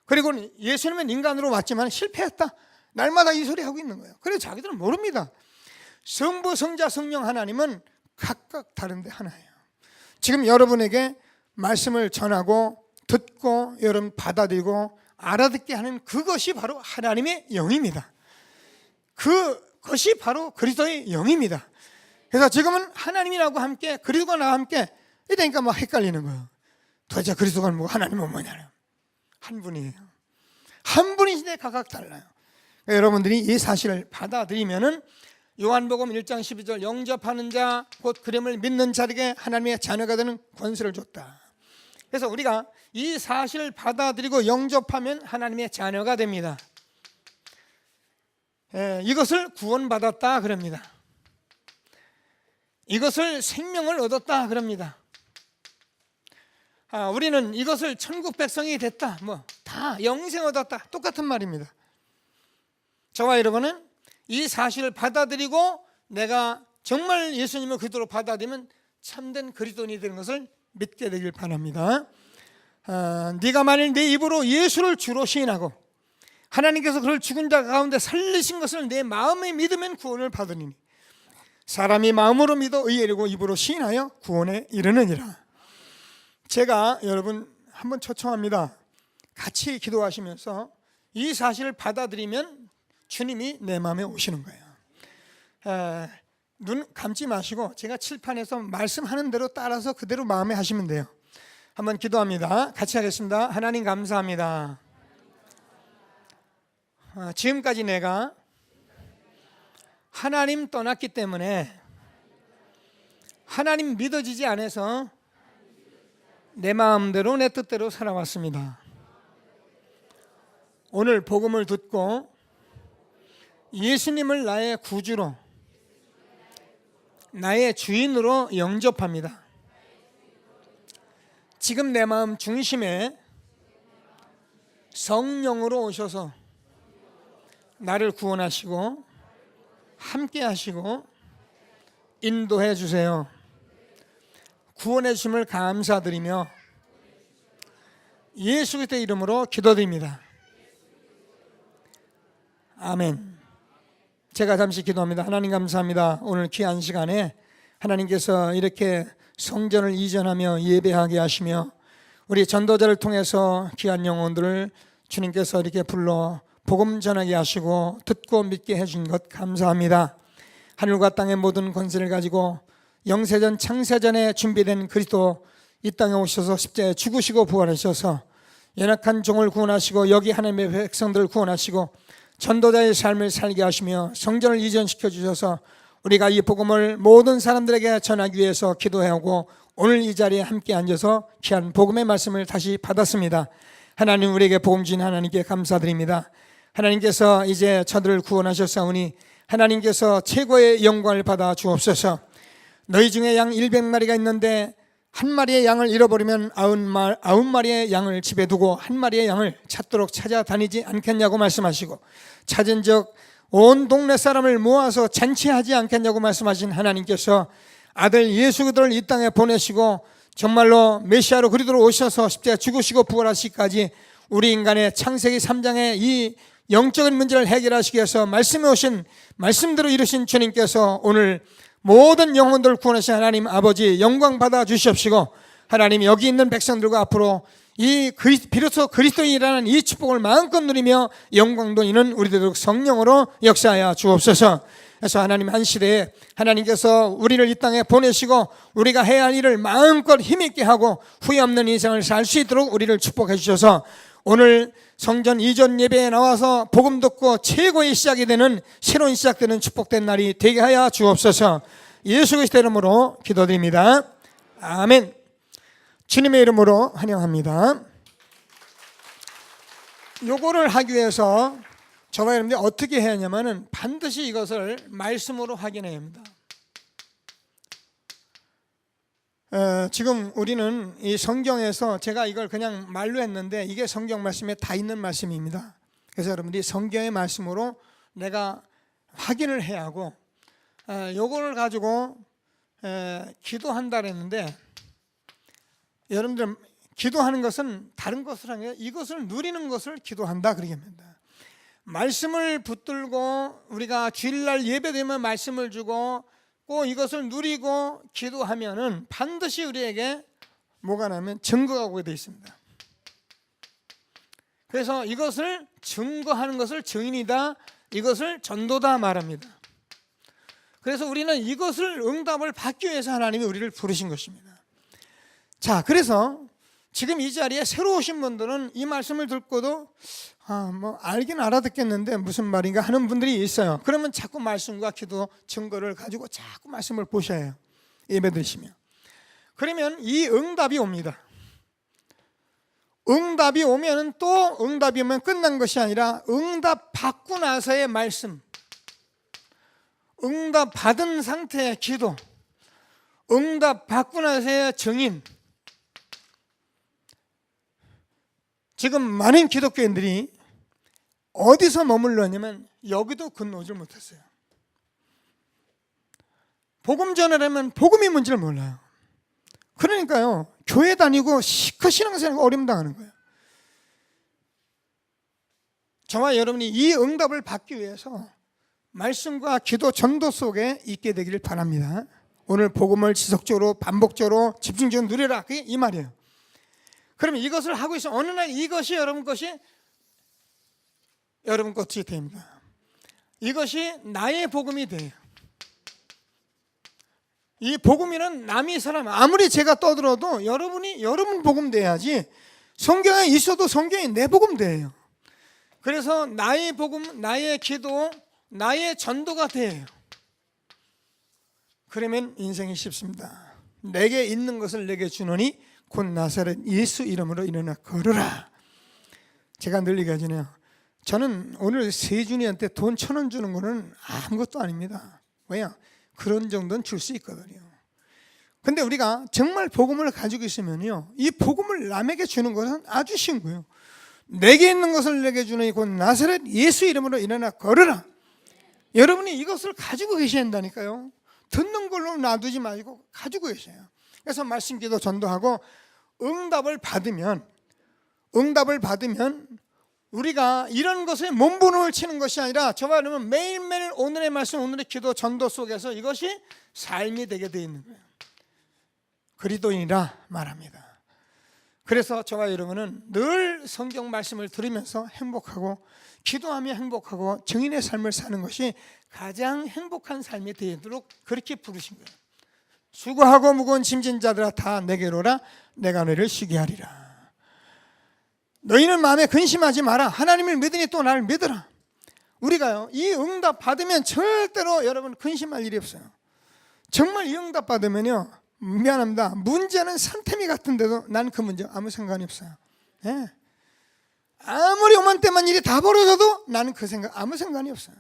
그리고 예수님은 인간으로 왔지만 실패했다, 날마다 이 소리 하고 있는 거예요. 그래서 자기들은 모릅니다. 성부, 성자, 성령 하나님은 각각 다른데 하나예요. 지금 여러분에게 말씀을 전하고 듣고 여러분 받아들이고 알아듣게 하는 그것이 바로 하나님의 영입니다. 그것이 바로 그리스도의 영입니다. 그래서 지금은 하나님이라고 함께 그리스도가 나와 함께 이러니까 막 헷갈리는 거예요. 도대체 그리스도가 뭐고 하나님은 뭐냐요. 한 분이에요. 한 분이신데 각각 달라요. 여러분들이 이 사실을 받아들이면은 요한복음 1장 12절 영접하는 자 곧 그림을 믿는 자에게 하나님의 자녀가 되는 권세를 줬다. 그래서 우리가 이 사실을 받아들이고 영접하면 하나님의 자녀가 됩니다. 이것을 구원받았다 그럽니다. 이것을 생명을 얻었다 그럽니다. 우리는 이것을 천국 백성이 됐다, 뭐 다 영생 얻었다, 똑같은 말입니다. 저와 여러분은 이 사실을 받아들이고 내가 정말 예수님을 그리스도로 받아들이면 참된 그리스도인이 되는 것을 믿게 되길 바랍니다. 네가 만일 내 입으로 예수를 주로 시인하고 하나님께서 그를 죽은 자 가운데 살리신 것을 내 마음에 믿으면 구원을 받으리니 사람이 마음으로 믿어 의에 이르고 입으로 시인하여 구원에 이르느니라. 제가 여러분 한번 초청합니다. 같이 기도하시면서 이 사실을 받아들이면 주님이 내 마음에 오시는 거예요. 눈 감지 마시고 제가 칠판에서 말씀하는 대로 따라서 그대로 마음에 하시면 돼요. 한번 기도합니다. 같이 하겠습니다. 하나님 감사합니다. 지금까지 내가 하나님 떠났기 때문에 하나님 믿어지지 않아서 내 마음대로 내 뜻대로 살아왔습니다. 오늘 복음을 듣고 예수님을 나의 구주로, 나의 주인으로 영접합니다. 지금 내 마음 중심에 성령으로 오셔서 나를 구원하시고 함께 하시고 인도해 주세요. 구원해 주심을 감사드리며 예수 그리스도의 이름으로 기도드립니다. 아멘. 제가 잠시 기도합니다. 하나님 감사합니다. 오늘 귀한 시간에 하나님께서 이렇게 성전을 이전하며 예배하게 하시며 우리 전도자를 통해서 귀한 영혼들을 주님께서 이렇게 불러 복음 전하게 하시고 듣고 믿게 해준 것 감사합니다. 하늘과 땅의 모든 권세를 가지고 영세전 창세전에 준비된 그리스도 이 땅에 오셔서 십자가에 죽으시고 부활하셔서 연약한 종을 구원하시고 여기 하나님의 백성들을 구원하시고 전도자의 삶을 살게 하시며 성전을 이전시켜 주셔서 우리가 이 복음을 모든 사람들에게 전하기 위해서 기도하고 오늘 이 자리에 함께 앉아서 귀한 복음의 말씀을 다시 받았습니다. 하나님, 우리에게 복음 주신 하나님께 감사드립니다. 하나님께서 이제 저들을 구원하셨사오니 하나님께서 최고의 영광을 받아 주옵소서. 너희 중에 양 100마리가 있는데 한 마리의 양을 잃어버리면 90마리의 양을 집에 두고 한 마리의 양을 찾도록 찾아다니지 않겠냐고 말씀하시고 찾은 적 온 동네 사람을 모아서 잔치하지 않겠냐고 말씀하신 하나님께서 아들 예수 그리스도를 이 땅에 보내시고 정말로 메시아로 그리스도로 오셔서 십자가에 죽으시고 부활하시기까지 우리 인간의 창세기 3장의 이 영적인 문제를 해결하시기 위해서 말씀해 오신 말씀대로 이루신 주님께서 오늘 모든 영혼들을 구원하신 하나님 아버지 영광 받아 주시옵시고 하나님 여기 있는 백성들과 앞으로 비로소 그리스도인이라는 이 축복을 마음껏 누리며 영광도 있는 우리들도 성령으로 역사하여 주옵소서. 그래서 하나님 한 시대에 하나님께서 우리를 이 땅에 보내시고 우리가 해야 할 일을 마음껏 힘있게 하고 후회 없는 인생을 살 수 있도록 우리를 축복해 주셔서 오늘 성전 이전 예배에 나와서 복음 듣고 최고의 시작이 되는 새로운 시작되는 축복된 날이 되게 하여 주옵소서. 예수 그리스도의 이름으로 기도드립니다. 아멘. 주님의 이름으로 환영합니다. 요거를 하기 위해서 저와 여러분들이 어떻게 해야 하냐면은 반드시 이것을 말씀으로 확인해야 합니다. 지금 우리는 이 성경에서 제가 이걸 그냥 말로 했는데 이게 성경 말씀에 다 있는 말씀입니다. 그래서 여러분들이 성경의 말씀으로 내가 확인을 해야 하고 요거를 가지고 기도한다 그랬는데 여러분들 기도하는 것은 다른 것을 하는 게 이것을 누리는 것을 기도한다 그러게 합니다. 말씀을 붙들고 우리가 주일날 예배되면 말씀을 주고 꼭 이것을 누리고 기도하면은 반드시 우리에게 뭐가 나면 증거가 오게 되어 있습니다. 그래서 이것을 증거하는 것을 증인이다, 이것을 전도다 말합니다. 그래서 우리는 이것을 응답을 받기 위해서 하나님이 우리를 부르신 것입니다. 자, 그래서 지금 이 자리에 새로 오신 분들은 이 말씀을 듣고도 뭐 알긴 알아듣겠는데 무슨 말인가 하는 분들이 있어요. 그러면 자꾸 말씀과 기도 증거를 가지고 자꾸 말씀을 보셔야 해요. 예배 드리시면. 그러면 이 응답이 옵니다. 응답이 오면 또 응답이 오면 끝난 것이 아니라 응답 받고 나서의 말씀, 응답 받은 상태의 기도, 응답 받고 나서의 증인. 지금 많은 기독교인들이 어디서 머물렀냐면 여기도 건너오질 못했어요. 복음 전하려면 복음이 뭔지를 몰라요. 그러니까요, 교회 다니고 시커 신앙생활 어려움 당하는 거예요. 저와 여러분이 이 응답을 받기 위해서 말씀과 기도 전도 속에 있게 되기를 바랍니다. 오늘 복음을 지속적으로 반복적으로 집중적으로 누리라, 그게 이 말이에요. 그러면 이것을 하고 있으면 어느 날 이것이 여러분 것이 여러분 것이 됩니다. 이것이 나의 복음이 돼요. 이 복음이는 남이 사람 아무리 제가 떠들어도 여러분이 여러분 복음 돼야지. 성경에 있어도 성경이 내 복음 돼요. 그래서 나의 복음, 나의 기도, 나의 전도가 돼요. 그러면 인생이 쉽습니다. 내게 있는 것을 내게 주노니 곧 나사렛 예수 이름으로 일어나 걸으라. 제가 늘 얘기하잖아요. 저는 오늘 세준이한테 돈 1,000원 주는 거는 아무것도 아닙니다. 왜냐? 그런 정도는 줄 수 있거든요. 근데 우리가 정말 복음을 가지고 있으면요, 이 복음을 남에게 주는 것은 아주 쉬운 거예요. 내게 있는 것을 내게 주노니 곧 나사렛 예수 이름으로 일어나 걸으라. 여러분이 이것을 가지고 계셔야 한다니까요. 듣는 걸로 놔두지 말고 가지고 계셔요. 그래서 말씀 기도 전도하고 응답을 받으면 우리가 이런 것에 몸부림을 치는 것이 아니라 저와 여러분 매일매일 오늘의 말씀, 오늘의 기도 전도 속에서 이것이 삶이 되게 되어 있는 거예요. 그리스도인이라 말합니다. 그래서 저와 여러분은 늘 성경 말씀을 들으면서 행복하고 기도하며 행복하고 증인의 삶을 사는 것이 가장 행복한 삶이 되도록 그렇게 부르신 거예요. 수고하고 무거운 짐진 자들아 다 내게로 오라. 내가 너희를 쉬게 하리라. 너희는 마음에 근심하지 마라. 하나님을 믿으니 또 나를 믿으라. 우리가요, 이 응답 받으면 절대로 여러분 근심할 일이 없어요. 정말 이 응답 받으면요, 미안합니다, 문제는 산태미 같은데도 나는 그 문제 아무 상관이 없어요. 예. 아무리 오만때만 일이 다 벌어져도 나는 그 생각 아무 상관이 없어요.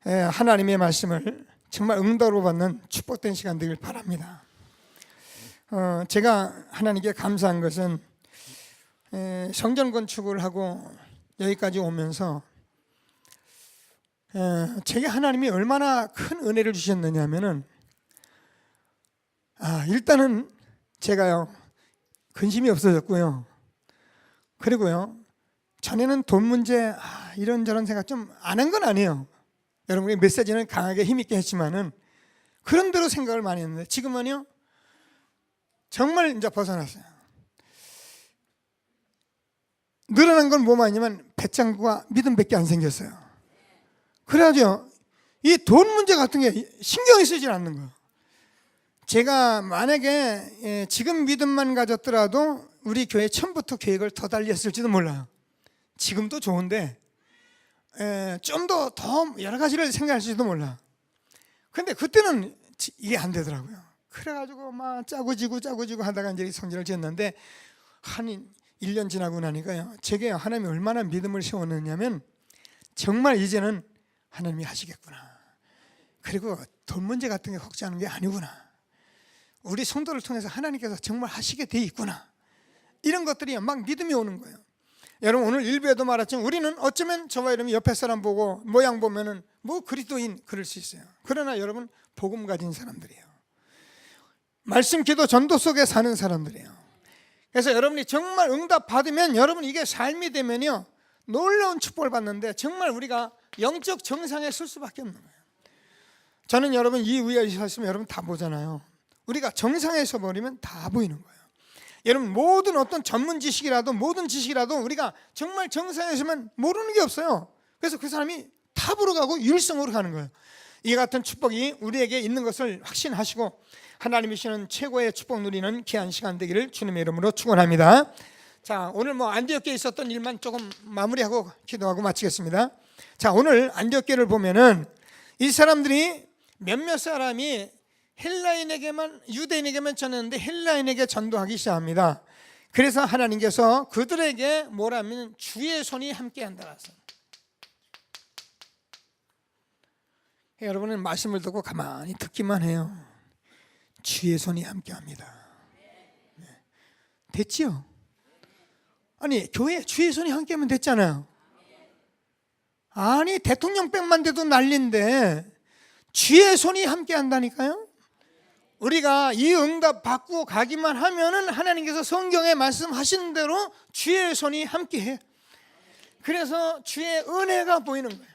예, 하나님의 말씀을 정말 응답으로 받는 축복된 시간 되길 바랍니다. 제가 하나님께 감사한 것은 성전 건축을 하고 여기까지 오면서 제게 하나님이 얼마나 큰 은혜를 주셨느냐 하면은 일단은 제가요 근심이 없어졌고요. 그리고요 전에는 돈 문제 이런저런 생각 좀 안 한 건 아니에요. 여러분의 메시지는 강하게 힘있게 했지만은 그런 대로 생각을 많이 했는데 지금은요 정말 이제 벗어났어요. 늘어난 건 뭐만 있냐면 배짱과 믿음밖에 안 생겼어요. 그래가지고 이 돈 문제 같은 게 신경이 쓰질 않는 거예요. 제가 만약에 지금 믿음만 가졌더라도 우리 교회 처음부터 계획을 더 달리 했을지도 몰라요. 지금도 좋은데 좀 더 여러 가지를 생각할지도 몰라. 근데 그때는 이게 안 되더라고요. 그래가지고 막 짜고지고 하다가 이제 성전을 지었는데 한 1년 지나고 나니까요, 제게 하나님이 얼마나 믿음을 세웠느냐면 정말 이제는 하나님이 하시겠구나. 그리고 돈 문제 같은 게 걱정하는 게 아니구나. 우리 성도를 통해서 하나님께서 정말 하시게 돼 있구나. 이런 것들이 막 믿음이 오는 거예요. 여러분, 오늘 일부에도 말했지만 우리는 어쩌면 저와 여러분 옆에 사람 보고 모양 보면은 뭐 그리스도인 그럴 수 있어요. 그러나 여러분 복음 가진 사람들이에요. 말씀 기도 전도 속에 사는 사람들이에요. 그래서 여러분이 정말 응답 받으면 여러분 이게 삶이 되면요 놀라운 축복을 받는데 정말 우리가 영적 정상에 설 수밖에 없는 거예요. 저는 여러분 이 위에 있으면 여러분 다 보잖아요. 우리가 정상에 서 버리면 다 보이는 거예요. 여러분 모든 어떤 전문 지식이라도 모든 지식이라도 우리가 정말 정상에 서면 모르는 게 없어요. 그래서 그 사람이 탑으로 가고 율성으로 가는 거예요. 이 같은 축복이 우리에게 있는 것을 확신하시고 하나님이 주시는 최고의 축복 누리는 귀한 시간 되기를 주님의 이름으로 축원합니다. 자, 오늘 안디옥교에 있었던 일만 조금 마무리하고 기도하고 마치겠습니다. 자, 오늘 안디옥교를 보면은 이 사람들이 몇몇 사람이 헬라인에게만 유대인에게만 전했는데 헬라인에게 전도하기 시작합니다. 그래서 하나님께서 그들에게 뭐라면 주의 손이 함께한다. 여러분은 말씀을 듣고 가만히 듣기만 해요. 주의 손이 함께합니다. 됐지요? 아니 교회 주의 손이 함께하면 됐잖아요. 아니 대통령백만 돼도 난리인데 주의 손이 함께한다니까요. 우리가 이 응답 받고 가기만 하면은 하나님께서 성경에 말씀하시는 대로 주의 손이 함께해. 그래서 주의 은혜가 보이는 거예요.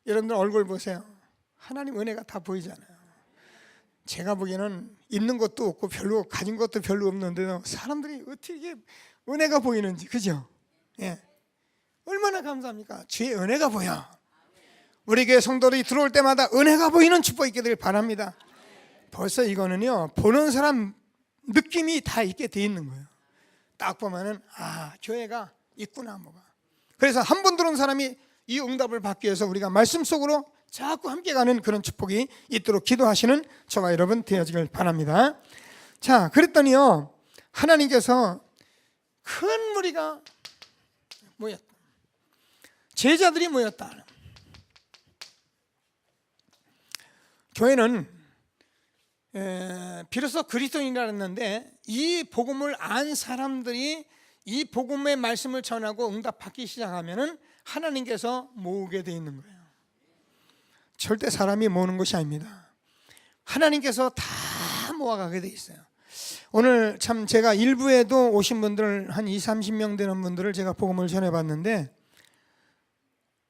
여러분들 얼굴 보세요. 하나님 은혜가 다 보이잖아요. 제가 보기에는 있는 것도 없고 별로 가진 것도 별로 없는데도 사람들이 어떻게 은혜가 보이는지, 그죠? 예. 얼마나 감사합니까? 주의 은혜가 보여. 우리 교회 성도들이 들어올 때마다 은혜가 보이는 축복이 있게 되길 바랍니다. 벌써 이거는요 보는 사람 느낌이 다 있게 돼 있는 거예요. 딱 보면은 교회가 있구나 뭐가. 그래서 한 번 들어온 사람이 이 응답을 받기 위해서 우리가 말씀 속으로 자꾸 함께 가는 그런 축복이 있도록 기도하시는 저와 여러분 되어지길 바랍니다. 자, 그랬더니요 하나님께서 큰 무리가 모였다. 제자들이 모였다. 교회는 비로소 그리스도인이라 했는데 이 복음을 안 사람들이 이 복음의 말씀을 전하고 응답받기 시작하면은 하나님께서 모으게 되어 있는 거예요. 절대 사람이 모으는 것이 아닙니다. 하나님께서 다 모아가게 되어 있어요. 오늘 참 제가 일부에도 오신 분들 한 20-30명 되는 분들을 제가 복음을 전해봤는데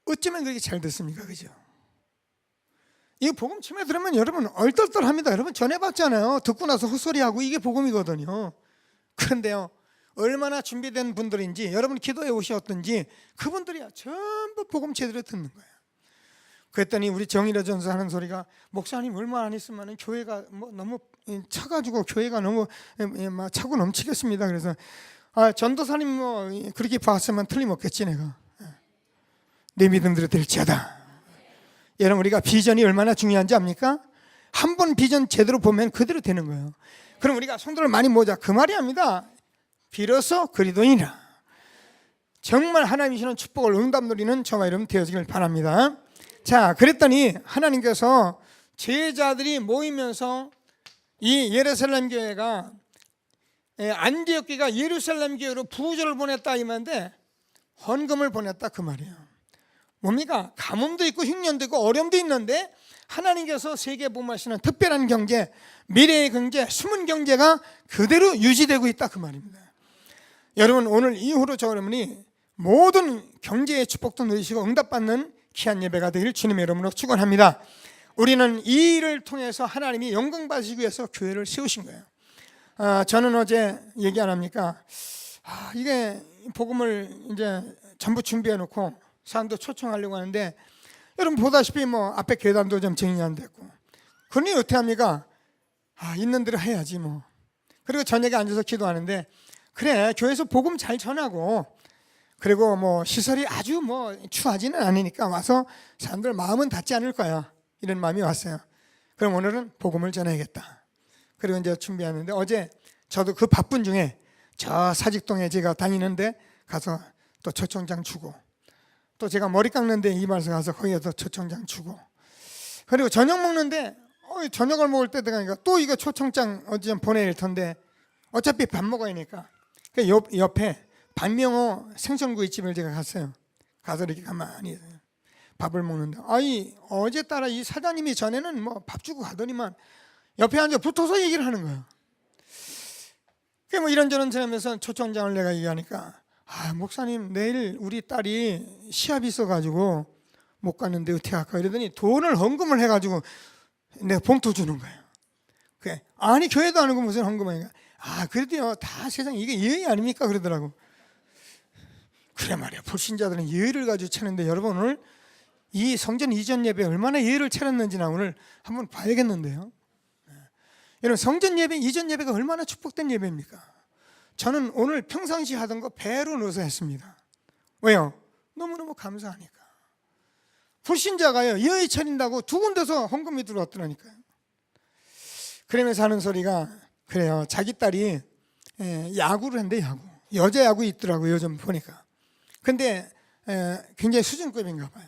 어쩌면 그렇게 잘 됐습니까? 그죠? 이 복음 처음에 들으면 여러분 얼떨떨합니다. 여러분 전해봤잖아요. 듣고 나서 헛소리하고 이게 복음이거든요. 그런데요 얼마나 준비된 분들인지 여러분 기도해 오셨던지 그분들이야 전부 복음 제대로 듣는 거예요. 그랬더니 우리 정일의 전사 하는 소리가 목사님 얼마 안 있으면 교회가 너무 차가지고 교회가 너무 차고 넘치겠습니다. 그래서 전도사님 그렇게 봤으면 틀림없겠지 내가. 내 믿음대로 될지어다. 여러분 우리가 비전이 얼마나 중요한지 압니까? 한 번 비전 제대로 보면 그대로 되는 거예요. 그럼 우리가 성도를 많이 모으자 그 말이 아닙니다. 비로소 그리스도인이라. 정말 하나님이 주시는 축복을 응답 누리는 저와 여러분 되어지길 바랍니다. 자, 그랬더니 하나님께서 제자들이 모이면서 이 예루살렘 교회가 안디옥 교회가 예루살렘 교회로 부조를 보냈다 이 말인데 헌금을 보냈다 그 말이에요. 뭡니까? 가뭄도 있고 흉년도 있고 어려움도 있는데 하나님께서 세계 복음하시는 특별한 경제, 미래의 경제, 숨은 경제가 그대로 유지되고 있다 그 말입니다. 여러분 오늘 이후로 저 여러분이 모든 경제의 축복도 누리시고 응답받는 귀한 예배가 되기를 주님의 이름으로 축원합니다. 우리는 이 일을 통해서 하나님이 영광 받으시기 위해서 교회를 세우신 거예요. 저는 어제 얘기 안 합니까? 이게 복음을 이제 전부 준비해 놓고 사람도 초청하려고 하는데, 여러분 보다시피 뭐 앞에 계단도 좀 정리 안 됐고, 그러니 어떻게 합니까? 있는 대로 해야지 뭐. 그리고 저녁에 앉아서 기도하는데, 그래 교회에서 복음 잘 전하고, 그리고 뭐 시설이 아주 뭐 추하지는 않으니까 와서 사람들 마음은 닿지 않을 거야, 이런 마음이 왔어요. 그럼 오늘은 복음을 전해야겠다. 그리고 이제 준비하는데, 어제 저도 그 바쁜 중에 저 사직동에 제가 다니는데 가서 또 초청장 주고, 또 제가 머리 깎는데 이발소 가서 거기에서 초청장 주고, 그리고 저녁 먹는데 저녁을 먹을 때 되니까 또 이거 초청장 어디 좀 보내야 텐데, 어차피 밥 먹어야 하니까 옆에 반명호 생선구이집을 제가 갔어요. 가서 이렇게 가만히 밥을 먹는데, 어제 따라 이 사장님이 전에는 뭐 밥 주고 가더니만 옆에 앉아 붙어서 얘기를 하는 거예요. 뭐 이런저런 하면서 초청장을 내가 얘기하니까, 목사님 내일 우리 딸이 시합이 있어가지고 못 갔는데 어떻게 할까 이러더니 돈을 헌금을 해가지고 내가 봉투 주는 거예요. 그래, 아니 교회도 아니고 무슨 헌금이니까, 그래도요 다 세상 이게 예의 아닙니까 그러더라고. 그래 말이야, 불신자들은 예의를 가지고 차는데, 여러분 오늘 이 성전 이전 예배 얼마나 예의를 차렸는지나 오늘 한번 봐야겠는데요. 여러분 성전 예배 이전 예배가 얼마나 축복된 예배입니까? 저는 오늘 평상시 하던 거 배로 넣어서 했습니다. 왜요? 너무너무 감사하니까. 불신자가요 예의 차린다고 두 군데서 헌금이 들어왔더라니까요. 그러면서 하는 소리가, 그래요 자기 딸이 야구를 한대. 여자 야구 있더라고요 요즘 보니까. 근데 굉장히 수준급인가 봐요.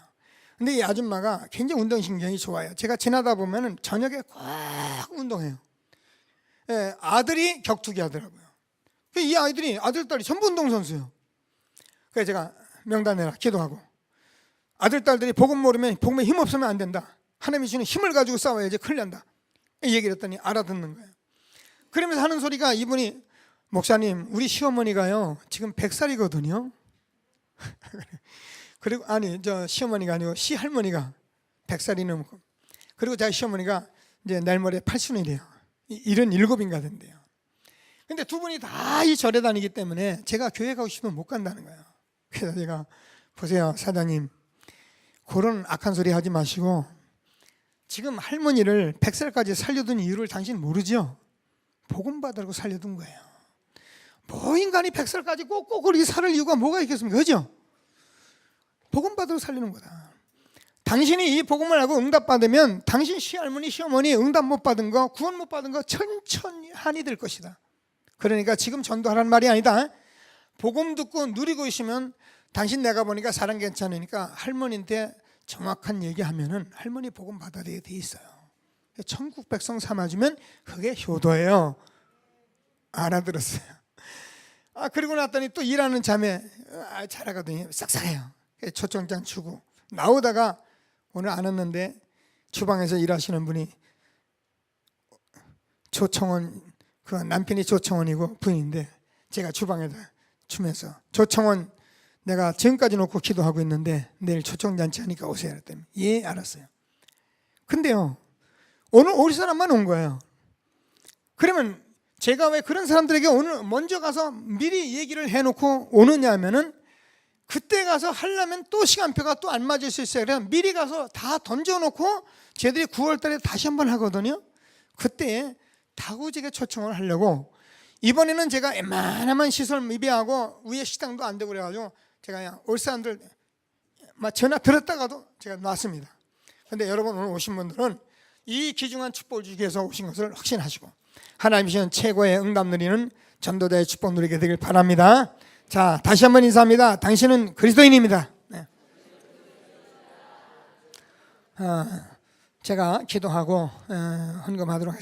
근데 이 아줌마가 굉장히 운동신경이 좋아요. 제가 지나다 보면은 저녁에 꼭 운동해요. 아들이 격투기 하더라고요. 이 아이들이, 아들 딸이 전부 운동선수예요. 그래서 제가 명단 내라 기도하고, 아들 딸들이 복음 모르면, 복음에 힘 없으면 안 된다, 하나님이 주는 힘을 가지고 싸워야지 큰일 난다, 이 얘기를 했더니 알아듣는 거예요. 그러면서 하는 소리가, 이분이 목사님 우리 시어머니가요 지금 100살이거든요 그리고 저 시어머니가 아니고 시할머니가 100살이 넘고, 그리고 자기 시어머니가 이제 내일 모레 80년이래요. 77인가 된대요. 근데 두 분이 다 이 절에 다니기 때문에 제가 교회 가고 싶으면 못 간다는 거예요. 그래서 제가, 보세요 사장님, 그런 악한 소리 하지 마시고, 지금 할머니를 100살까지 살려둔 이유를 당신 모르죠? 복음 받으라고 살려둔 거예요. 뭐 인간이 100살까지 꼭꼭 그렇게 살 이유가 뭐가 있겠습니까? 그죠? 복음 받으라고 살리는 거다. 당신이 이 복음을 알고 응답받으면 당신 시할머니 시어머니 응답 못 받은 거, 구원 못 받은 거 천천히 한이 될 것이다. 그러니까 지금 전도하라는 말이 아니다. 복음 듣고 누리고 있으면, 당신 내가 보니까 사람 괜찮으니까 할머니한테 정확한 얘기하면은 할머니 복음 받아야 돼 있어요. 천국 백성 삼아주면 그게 효도예요. 알아들었어요. 그리고 났더니 또 일하는 자매 잘하거든요. 싹싹해요. 초청장 주고 나오다가, 오늘 안 왔는데 주방에서 일하시는 분이 조청원, 그 남편이 조청원이고 부인인데, 제가 주방에다 주면서, 조청원 내가 지금까지 놓고 기도하고 있는데 내일 초청잔치 하니까 오세요 그랬더니, 예 알았어요. 근데요 오늘 우리 사람만 온 거예요. 그러면 제가 왜 그런 사람들에게 오늘 먼저 가서 미리 얘기를 해놓고 오느냐 하면은, 그때 가서 하려면 또 시간표가 또 안 맞을 수 있어요. 그래서 미리 가서 다 던져놓고 쟤들이 9월 달에 다시 한번 하거든요. 그때 다구지게 초청을 하려고, 이번에는 제가 웬만하면 시설 미비하고 위에 식당도 안 되고 그래가지고 제가 그냥 올 사람들 전화 들었다가도 제가 놨습니다. 근데 여러분 오늘 오신 분들은 이 귀중한 축복을 주기 위해서 오신 것을 확신하시고, 하나님 주시는 최고의 응답 누리는 전도자의 축복 누리게 되길 바랍니다. 자, 다시 한번 인사합니다. 당신은 그리스도인입니다. 네. 제가 기도하고 헌금하도록 하겠습니다.